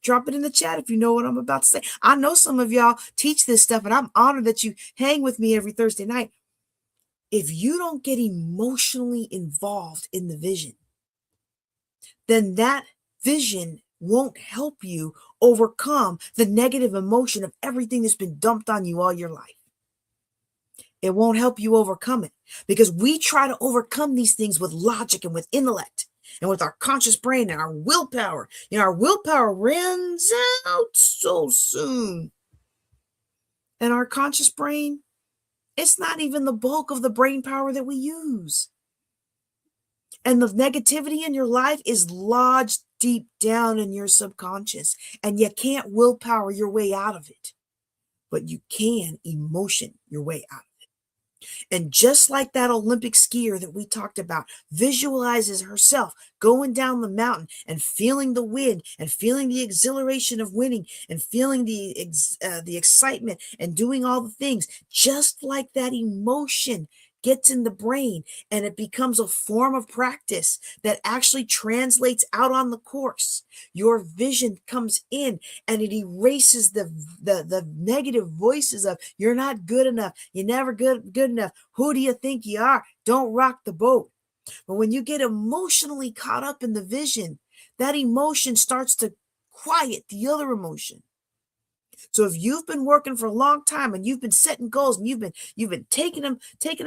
Drop it in the chat if you know what I'm about to say. I know some of y'all teach this stuff, and I'm honored that you hang with me every Thursday night. If you don't get emotionally involved in the vision, then that vision won't help you overcome the negative emotion of everything that's been dumped on you all your life. It won't help you overcome it, because we try to overcome these things with logic and with intellect and with our conscious brain and our willpower. Our willpower runs out so soon. And our conscious brain, it's not even the bulk of the brain power that we use. And the negativity in your life is lodged deep down in your subconscious, and you can't willpower your way out of it, but you can emotion your way out of it. And just like that Olympic skier that we talked about visualizes herself going down the mountain and feeling the wind and feeling the exhilaration of winning and feeling the excitement and doing all the things, just like that emotion gets in the brain and it becomes a form of practice that actually translates out on the course. Your vision comes in and it erases the negative voices of you're not good enough, you're never good enough, who do you think you are, don't rock the boat. But when you get emotionally caught up in the vision, that emotion starts to quiet the other emotion. So if you've been working for a long time and you've been setting goals and you've been taking them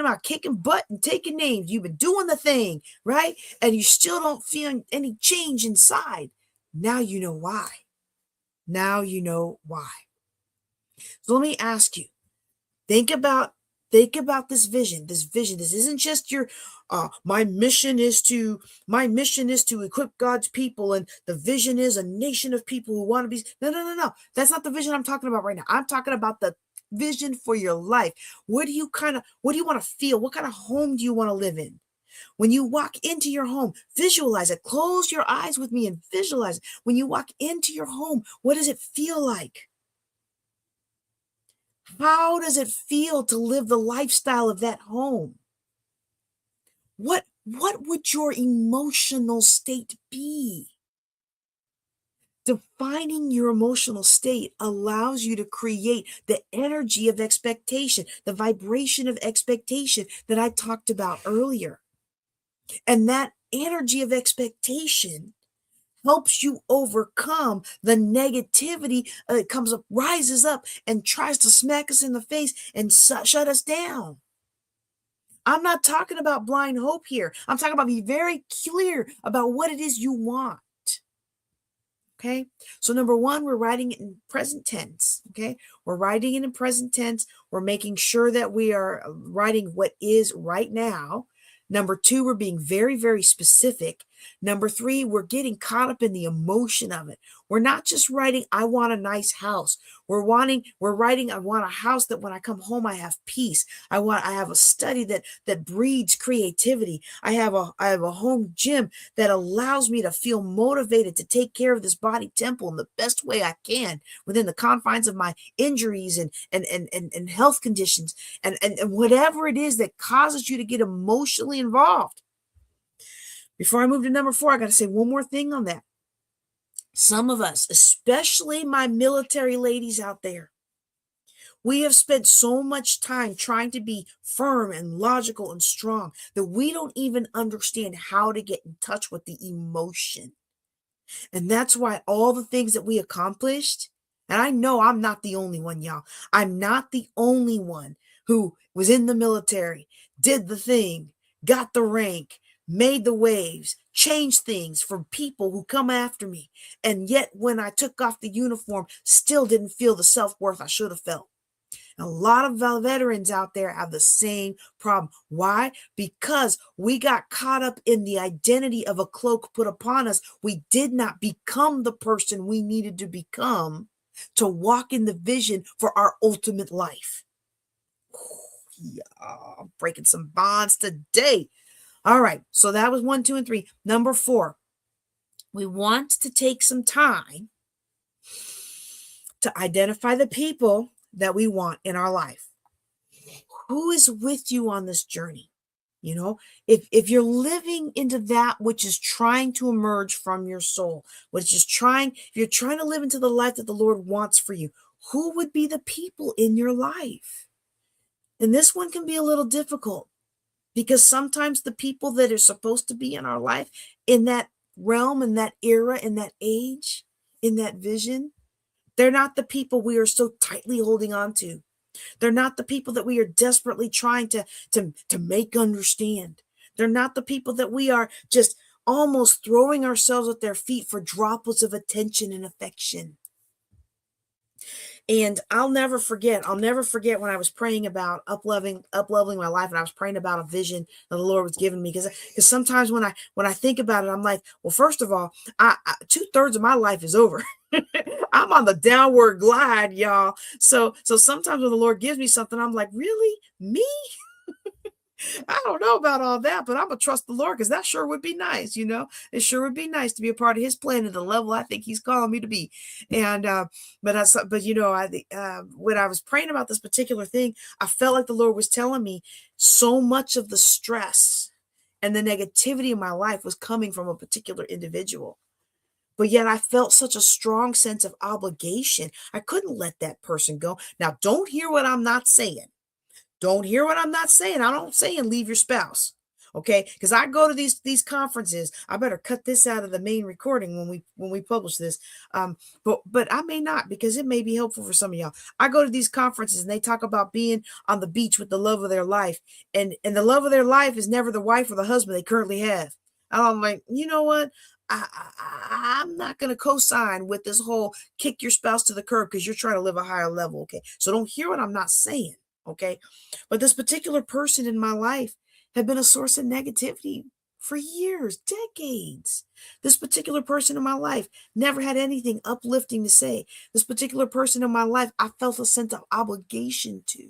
out, kicking butt and taking names, you've been doing the thing, right? And you still don't feel any change inside. Now you know why. Now you know why. So let me ask you, think about this vision. This isn't just your my mission is to equip God's people, and the vision is a nation of people who want to be. No. That's not the vision I'm talking about right now. I'm talking about the vision for your life. What do you want to feel? What kind of home do you want to live in? When you walk into your home, visualize it. Close your eyes with me and visualize it. When you walk into your home, what does it feel like? How does it feel to live the lifestyle of that home? What would your emotional state be? Defining your emotional state allows you to create the energy of expectation, the vibration of expectation that I talked about earlier. And that energy of expectation helps you overcome the negativity that comes up, rises up, and tries to smack us in the face and shut us down. I'm not talking about blind hope here. I'm talking about being very clear about what it is you want. Okay. So number one, we're writing it in present tense. Okay. We're writing it in present tense. We're making sure that we are writing what is right now. Number two, we're being very, very specific. Number three, we're getting caught up in the emotion of it. We're not just writing, I want a nice house. We're writing, I want a house that when I come home, I have peace. I have a study that breeds creativity. I have a home gym that allows me to feel motivated to take care of this body temple in the best way I can within the confines of my injuries and health conditions and whatever it is that causes you to get emotionally involved. Before I move to number four, I got to say one more thing on that. Some of us, especially my military ladies out there, we have spent so much time trying to be firm and logical and strong that we don't even understand how to get in touch with the emotion. And that's why all the things that we accomplished, and I know I'm not the only one, y'all. I'm not the only one who was in the military, did the thing, got the rank, made the waves, changed things for people who come after me. And yet when I took off the uniform, still didn't feel the self-worth I should have felt. And a lot of veterans out there have the same problem. Why? Because we got caught up in the identity of a cloak put upon us. We did not become the person we needed to become to walk in the vision for our ultimate life. Yeah, I'm breaking some bonds today. All right, so that was 1, 2, and 3. Number 4, we want to take some time to identify the people that we want in our life. Who is with you on this journey? You know, if you're living into that which is trying to emerge from your soul, if you're trying to live into the life that the Lord wants for you, who would be the people in your life? And this one can be a little difficult, because sometimes the people that are supposed to be in our life in that realm, in that era, in that age, in that vision, they're not the people we are so tightly holding on to. They're not the people that we are desperately trying to make understand. They're not the people that we are just almost throwing ourselves at their feet for droplets of attention and affection. And I'll never forget when I was praying about up-leveling my life, and I was praying about a vision that the Lord was giving me. Because sometimes when I think about it, I'm like, well, first of all, I 2/3 of my life is over. I'm on the downward glide, y'all. So sometimes when the Lord gives me something, I'm like, really? Me? I don't know about all that, but I'm gonna trust the Lord, because that sure would be nice, It sure would be nice to be a part of His plan at the level I think He's calling me to be. And when I was praying about this particular thing, I felt like the Lord was telling me so much of the stress and the negativity in my life was coming from a particular individual. But yet I felt such a strong sense of obligation. I couldn't let that person go. Now, don't hear what I'm not saying. Don't hear what I'm not saying. I don't saying leave your spouse. Okay, because I go to these conferences. I better cut this out of the main recording when we publish this. But I may not, because it may be helpful for some of y'all. I go to these conferences and they talk about being on the beach with the love of their life, and the love of their life is never the wife or the husband they currently have. And I'm like, you know what? I'm not going to co-sign with this whole kick your spouse to the curb because you're trying to live a higher level. Okay, so don't hear what I'm not saying. Okay, but this particular person in my life had been a source of negativity for years, decades. This particular person in my life never had anything uplifting to say. This particular person in my life, I felt a sense of obligation to.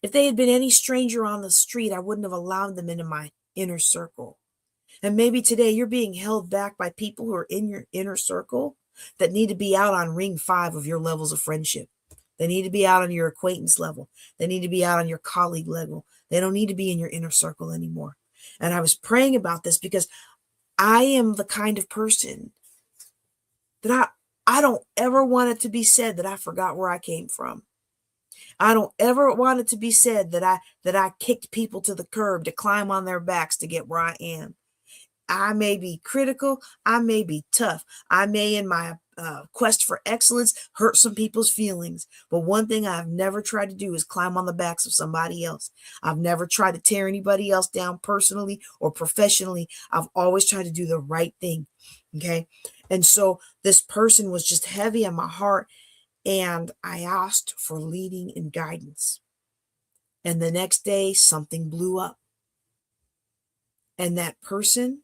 If they had been any stranger on the street, I wouldn't have allowed them into my inner circle. And maybe today you're being held back by people who are in your inner circle that need to be out on ring 5 of your levels of friendship. They need to be out on your acquaintance level. They need to be out on your colleague level. They don't need to be in your inner circle anymore. And I was praying about this because I am the kind of person that I don't ever want it to be said that I forgot where I came from. I don't ever want it to be said that I kicked people to the curb to climb on their backs to get where I am. I may be critical. I may be tough. I may, in my quest for excellence, hurt some people's feelings. But one thing I've never tried to do is climb on the backs of somebody else. I've never tried to tear anybody else down personally or professionally. I've always tried to do the right thing. Okay. And so this person was just heavy on my heart, and I asked for leading and guidance. And the next day, something blew up. And that person,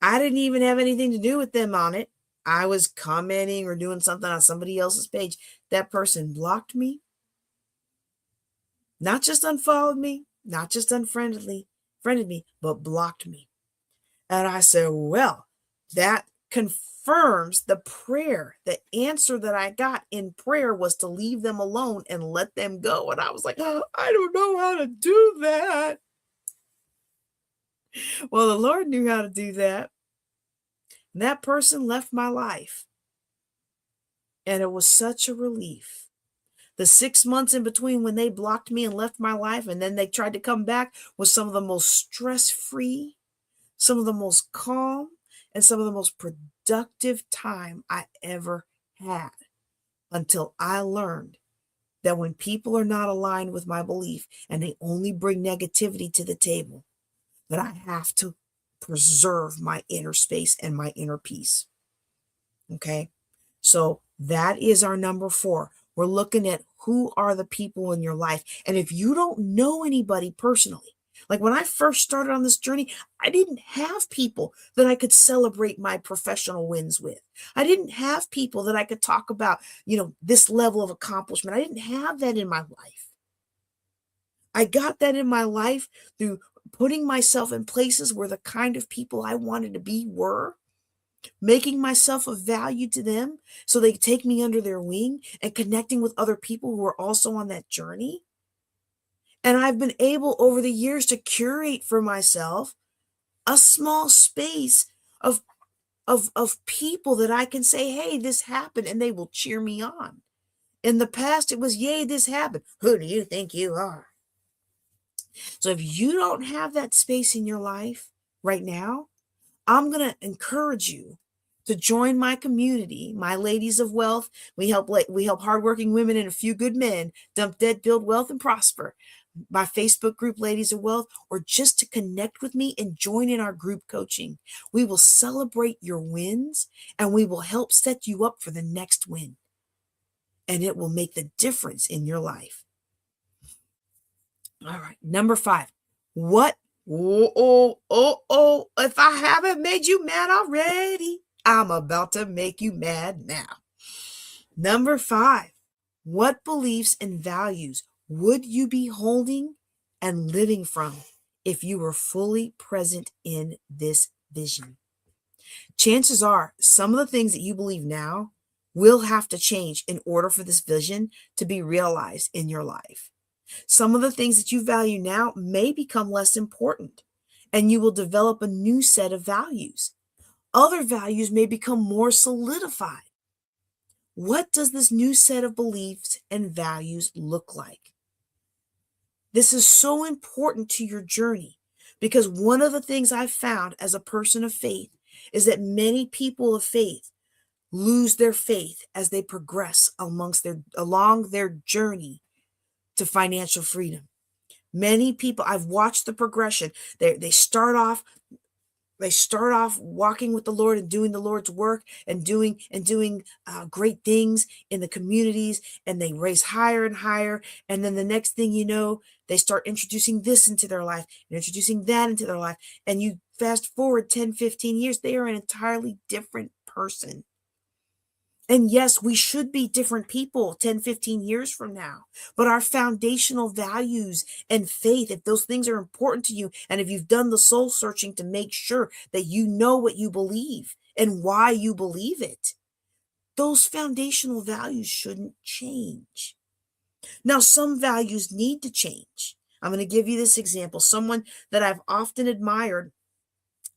I didn't even have anything to do with them on it. I was commenting or doing something on somebody else's page. That person blocked me, not just unfollowed me, not just friended me, but blocked me. And I said, well, that confirms the prayer. The answer that I got in prayer was to leave them alone and let them go. And I was like, oh, I don't know how to do that. Well, the Lord knew how to do that. And that person left my life. And it was such a relief. The 6 months in between when they blocked me and left my life, and then they tried to come back, was some of the most stress-free, some of the most calm, and some of the most productive time I ever had, until I learned that when people are not aligned with my belief and they only bring negativity to the table, that I have to preserve my inner space and my inner peace. Okay, so that is our number 4. We're looking at who are the people in your life. And if you don't know anybody personally, like when I first started on this journey, I didn't have people that I could celebrate my professional wins with. I didn't have people that I could talk about, this level of accomplishment. I didn't have that in my life. I got that in my life through putting myself in places where the kind of people I wanted to be were, making myself of value to them so they take me under their wing, and connecting with other people who are also on that journey. And I've been able over the years to curate for myself a small space of people that I can say, hey, this happened, and they will cheer me on. In the past, it was, yay, this happened. Who do you think you are? So if you don't have that space in your life right now, I'm going to encourage you to join my community, my Ladies of Wealth. We help hardworking women and a few good men dump debt, build wealth, and prosper. My Facebook group, Ladies of Wealth, or just to connect with me and join in our group coaching. We will celebrate your wins and we will help set you up for the next win. And it will make the difference in your life. All right. Number 5. What? If I haven't made you mad already, I'm about to make you mad now. Number 5. What beliefs and values would you be holding and living from if you were fully present in this vision? Chances are some of the things that you believe now will have to change in order for this vision to be realized in your life. Some of the things that you value now may become less important, and you will develop a new set of values. Other values may become more solidified. What does this new set of beliefs and values look like? This is so important to your journey because one of the things I've found as a person of faith is that many people of faith lose their faith as they progress along their journey to financial freedom. Many people, I've watched the progression. They start off walking with the Lord and doing the Lord's work and doing great things in the communities, and they raise higher and higher. And then the next thing you know, they start introducing this into their life and introducing that into their life. And you fast forward 10, 15 years, they are an entirely different person. And yes, we should be different people 10, 15 years from now. But our foundational values and faith, if those things are important to you, and if you've done the soul searching to make sure that you know what you believe and why you believe it, those foundational values shouldn't change. Now, some values need to change. I'm going to give you this example. Someone that I've often admired.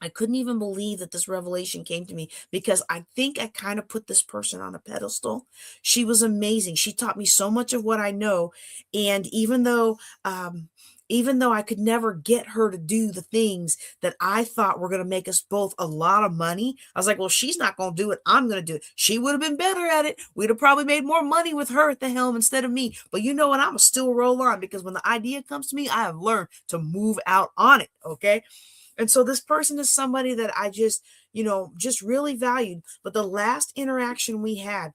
I couldn't even believe that this revelation came to me because I think I kind of put this person on a pedestal. She was amazing. She taught me so much of what I know. And even though I could never get her to do the things that I thought were going to make us both a lot of money, I was like, well, she's not going to do it. I'm going to do it. She would have been better at it. We'd have probably made more money with her at the helm instead of me. But you know what? I'm going to still roll on because when the idea comes to me, I have learned to move out on it. Okay. And so this person is somebody that I just really valued. But the last interaction we had,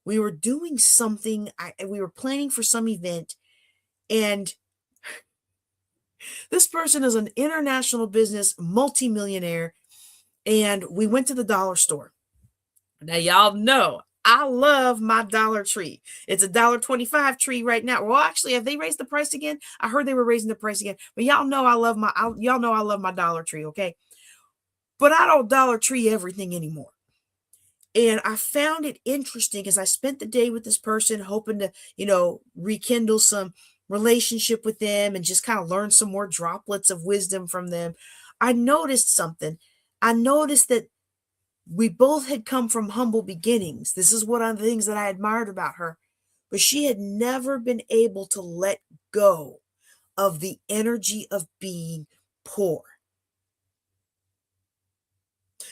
we were doing something. We were planning for some event. And this person is an international business multimillionaire. And we went to the dollar store. Now, y'all know I love my Dollar Tree. It's a $1.25 tree right now. Well, actually, have they raised the price again? I heard they were raising the price again. But y'all know I love my Dollar Tree, okay? But I don't Dollar Tree everything anymore. And I found it interesting as I spent the day with this person, hoping to, rekindle some relationship with them and just kind of learn some more droplets of wisdom from them. I noticed something. I noticed that we both had come from humble beginnings. This is one of the things that I admired about her. But she had never been able to let go of the energy of being poor.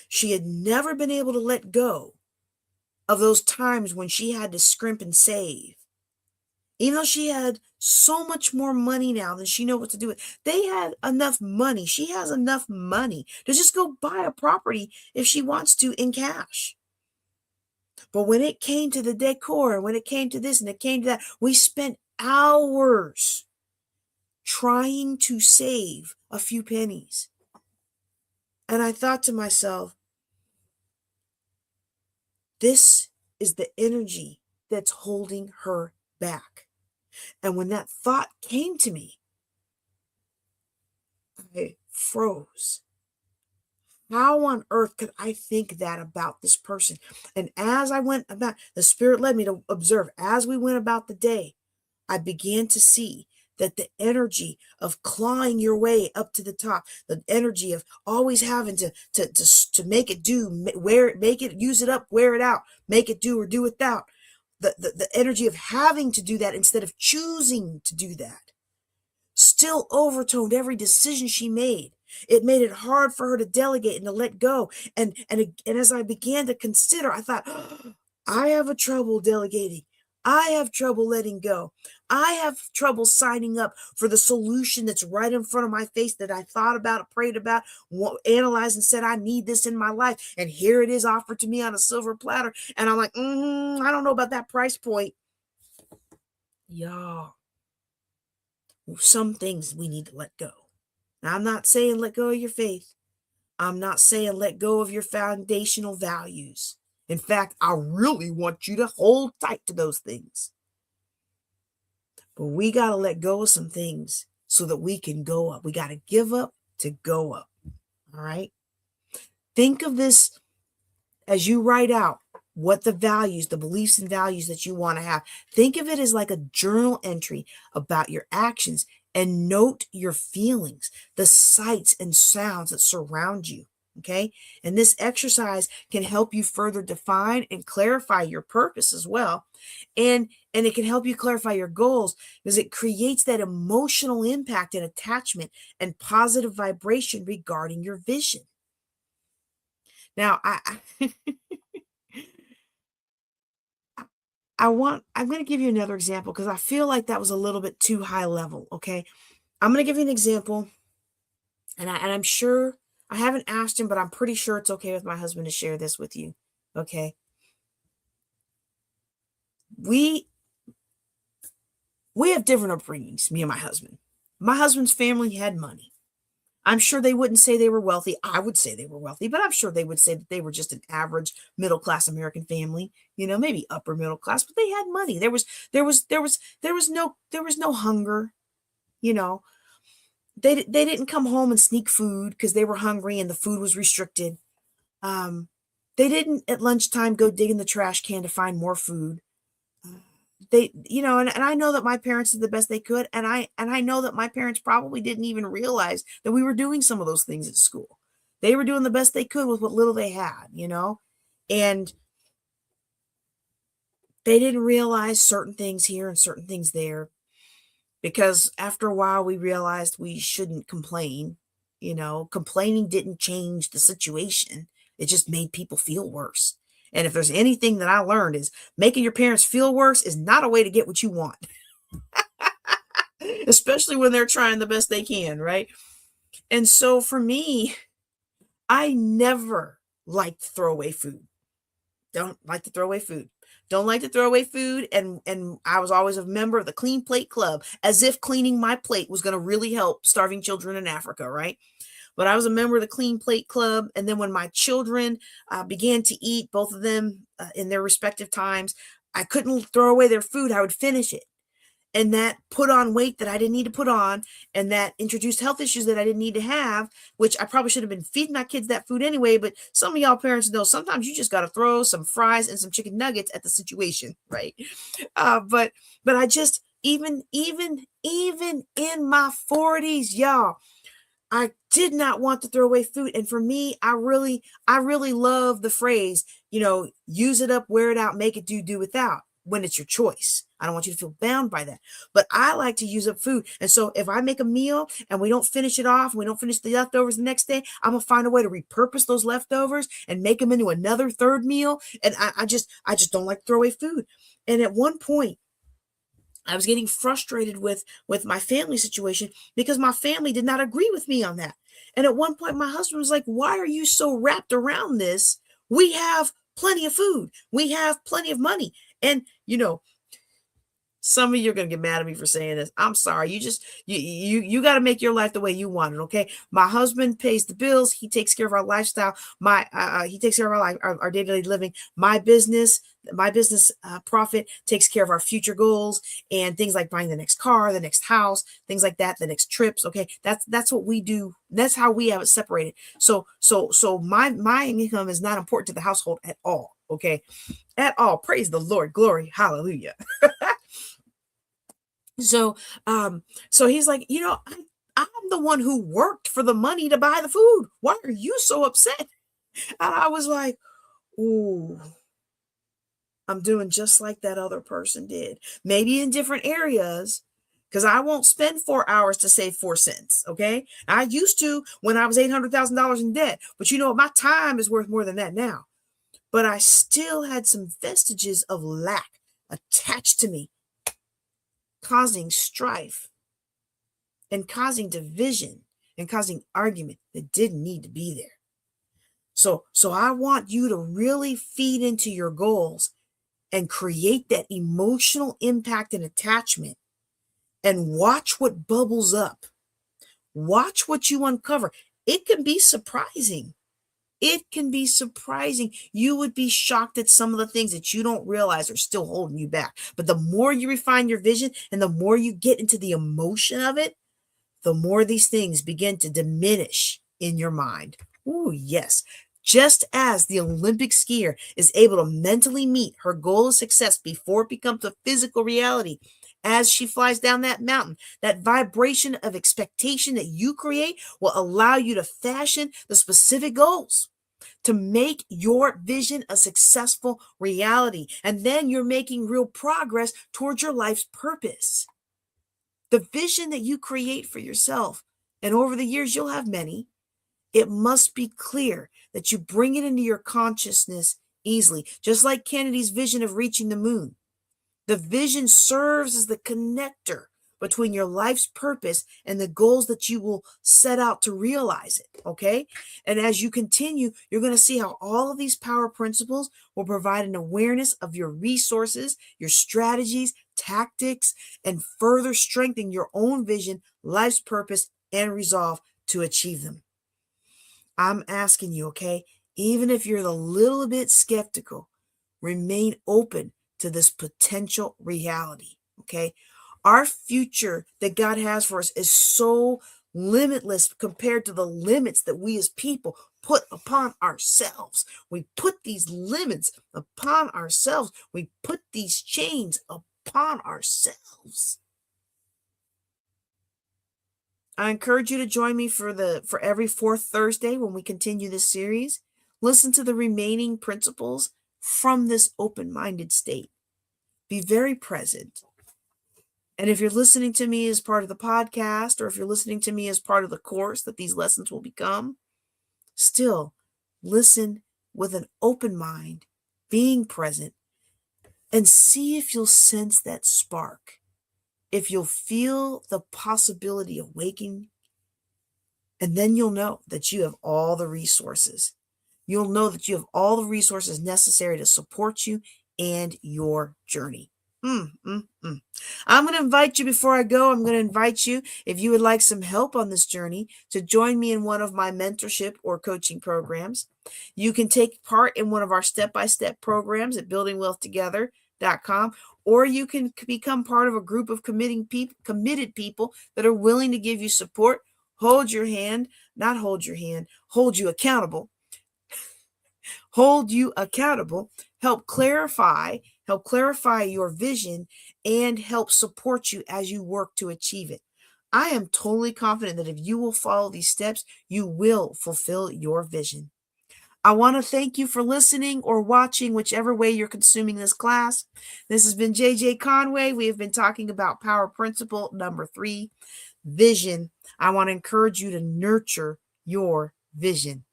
She had never been able to let go of those times when she had to scrimp and save. Even though she had so much more money now than she knew what to do with. They had enough money. She has enough money to just go buy a property if she wants to in cash. But when it came to the decor, and when it came to this and it came to that, we spent hours trying to save a few pennies. And I thought to myself, this is the energy that's holding her back. And when that thought came to me, I froze. How on earth could I think that about this person? And as I went about, the Spirit led me to observe, as we went about the day, I began to see that the energy of clawing your way up to the top, the energy of always having to make it do, make it, use it up, wear it out, make it do or do without. The energy of having to do that instead of choosing to do that. still overtoned every decision she made. It made it hard for her to delegate and to let go. And as I began to consider, I thought, I have a trouble delegating. I have trouble letting go. I have trouble signing up for the solution that's right in front of my face that I thought about, prayed about, analyzed and said, I need this in my life. And here it is offered to me on a silver platter. And I'm like, I don't know about that price point. Y'all, some things we need to let go. Now, I'm not saying let go of your faith. I'm not saying let go of your foundational values. In fact, I really want you to hold tight to those things. But we got to let go of some things so that we can go up. We got to give up to go up. All right? Think of this as you write out what the values, the beliefs and values that you want to have. Think of it as like a journal entry about your actions, and note your feelings, the sights and sounds that surround you. Okay. And this exercise can help you further define and clarify your purpose as well. And it can help you clarify your goals because it creates that emotional impact and attachment and positive vibration regarding your vision. Now, I'm going to give you another example because I feel like that was a little bit too high level. Okay. I'm going to give you an example, and I'm sure I haven't asked him, but I'm pretty sure it's okay with my husband to share this with you. Okay. We have different upbringings, me and my husband. My husband's family had money. I'm sure they wouldn't say they were wealthy. I would say they were wealthy, but I'm sure they would say that they were just an average middle-class American family, maybe upper middle class, but they had money. There was no hunger, They didn't come home and sneak food because they were hungry and the food was restricted. They didn't at lunchtime go dig in the trash can to find more food. And I know that my parents did the best they could. And I know that my parents probably didn't even realize that we were doing some of those things at school. They were doing the best they could with what little they had, and they didn't realize certain things here and certain things there. Because after a while, we realized we shouldn't complain. Complaining didn't change the situation. It just made people feel worse. And if there's anything that I learned is making your parents feel worse is not a way to get what you want. Especially when they're trying the best they can, right? And so for me, I never liked to throw away food. Don't like to throw away food. Don't like to throw away food. And I was always a member of the Clean Plate Club, as if cleaning my plate was going to really help starving children in Africa, right? But I was a member of the Clean Plate Club. And then when my children began to eat, both of them in their respective times, I couldn't throw away their food. I would finish it. And that put on weight that I didn't need to put on. And that introduced health issues that I didn't need to have, which I probably should have been feeding my kids that food anyway. But some of y'all parents know sometimes you just got to throw some fries and some chicken nuggets at the situation, right? But I just, even in my 40s, y'all, I did not want to throw away food. And for me, I really love the phrase, use it up, wear it out, make it do without, when it's your choice. I don't want you to feel bound by that. But I like to use up food. And so if I make a meal and we don't finish it off, and we don't finish the leftovers the next day, I'm going to find a way to repurpose those leftovers and make them into another third meal. And I just don't like to throw away food. And at one point, I was getting frustrated with my family situation because my family did not agree with me on that. And at one point, my husband was like, why are you so wrapped around this? We have plenty of food. We have plenty of money. And, some of you are going to get mad at me for saying this. I'm sorry. You got to make your life the way you want it. Okay. My husband pays the bills. He takes care of our lifestyle. He takes care of our life, our day-to-day living. My business profit takes care of our future goals and things like buying the next car, the next house, things like that, the next trips. Okay. That's what we do. That's how we have it separated. So my income is not important to the household at all. Okay. At all. Praise the Lord. Glory. Hallelujah. So he's like, I'm the one who worked for the money to buy the food. Why are you so upset? And I was like, ooh, I'm doing just like that other person did. Maybe in different areas, because I won't spend 4 hours to save 4 cents. Okay. I used to when I was $800,000 in debt, but you know, my time is worth more than that now. But I still had some vestiges of lack attached to me, causing strife and causing division and causing argument that didn't need to be there. So I want you to really feed into your goals and create that emotional impact and attachment, and watch what bubbles up. Watch what you uncover. It can be surprising. It can be surprising. You would be shocked at some of the things that you don't realize are still holding you back. But the more you refine your vision and the more you get into the emotion of it, the more these things begin to diminish in your mind. Ooh, yes. Just as the Olympic skier is able to mentally meet her goal of success before it becomes a physical reality, as she flies down that mountain, that vibration of expectation that you create will allow you to fashion the specific goals to make your vision a successful reality. And then you're making real progress towards your life's purpose. The vision that you create for yourself, and over the years you'll have many, it must be clear that you bring it into your consciousness easily, just like Kennedy's vision of reaching the moon. The vision serves as the connector between your life's purpose and the goals that you will set out to realize it, okay? And as you continue, you're going to see how all of these power principles will provide an awareness of your resources, your strategies, tactics, and further strengthen your own vision, life's purpose, and resolve to achieve them. I'm asking you, okay, even if you're a little bit skeptical, remain open to this potential reality, okay? Our future that God has for us is so limitless compared to the limits that we as people put upon ourselves. We put these limits upon ourselves. We put these chains upon ourselves. I encourage you to join me for every fourth Thursday when we continue this series. Listen to the remaining principles from this open-minded state. Be very present. And if you're listening to me as part of the podcast, or if you're listening to me as part of the course that these lessons will become, still listen with an open mind, being present, and see if you'll sense that spark. If you'll feel the possibility of waking, and then you'll know that you have all the resources. You'll know that you have all the resources necessary to support you and your journey. I'm going to invite you before I go. I'm going to invite you, if you would like some help on this journey, to join me in one of my mentorship or coaching programs. You can take part in one of our step-by-step programs at buildingwealthtogether.com, or you can become part of a group of committed people that are willing to give you support, hold you accountable, help clarify your vision, and help support you as you work to achieve it. I am totally confident that if you will follow these steps, you will fulfill your vision. I want to thank you for listening or watching, whichever way you're consuming this class. This has been JJ Conway. We have been talking about power principle number 3, vision. I want to encourage you to nurture your vision.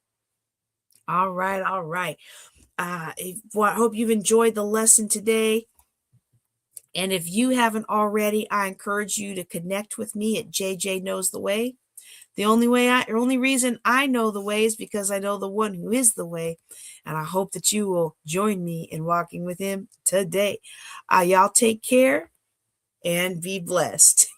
All right. I hope you've enjoyed the lesson today. And if you haven't already, I encourage you to connect with me at JJ Knows the Way. The only reason I know the way is because I know the one who is the way. And I hope that you will join me in walking with him today. Y'all take care and be blessed.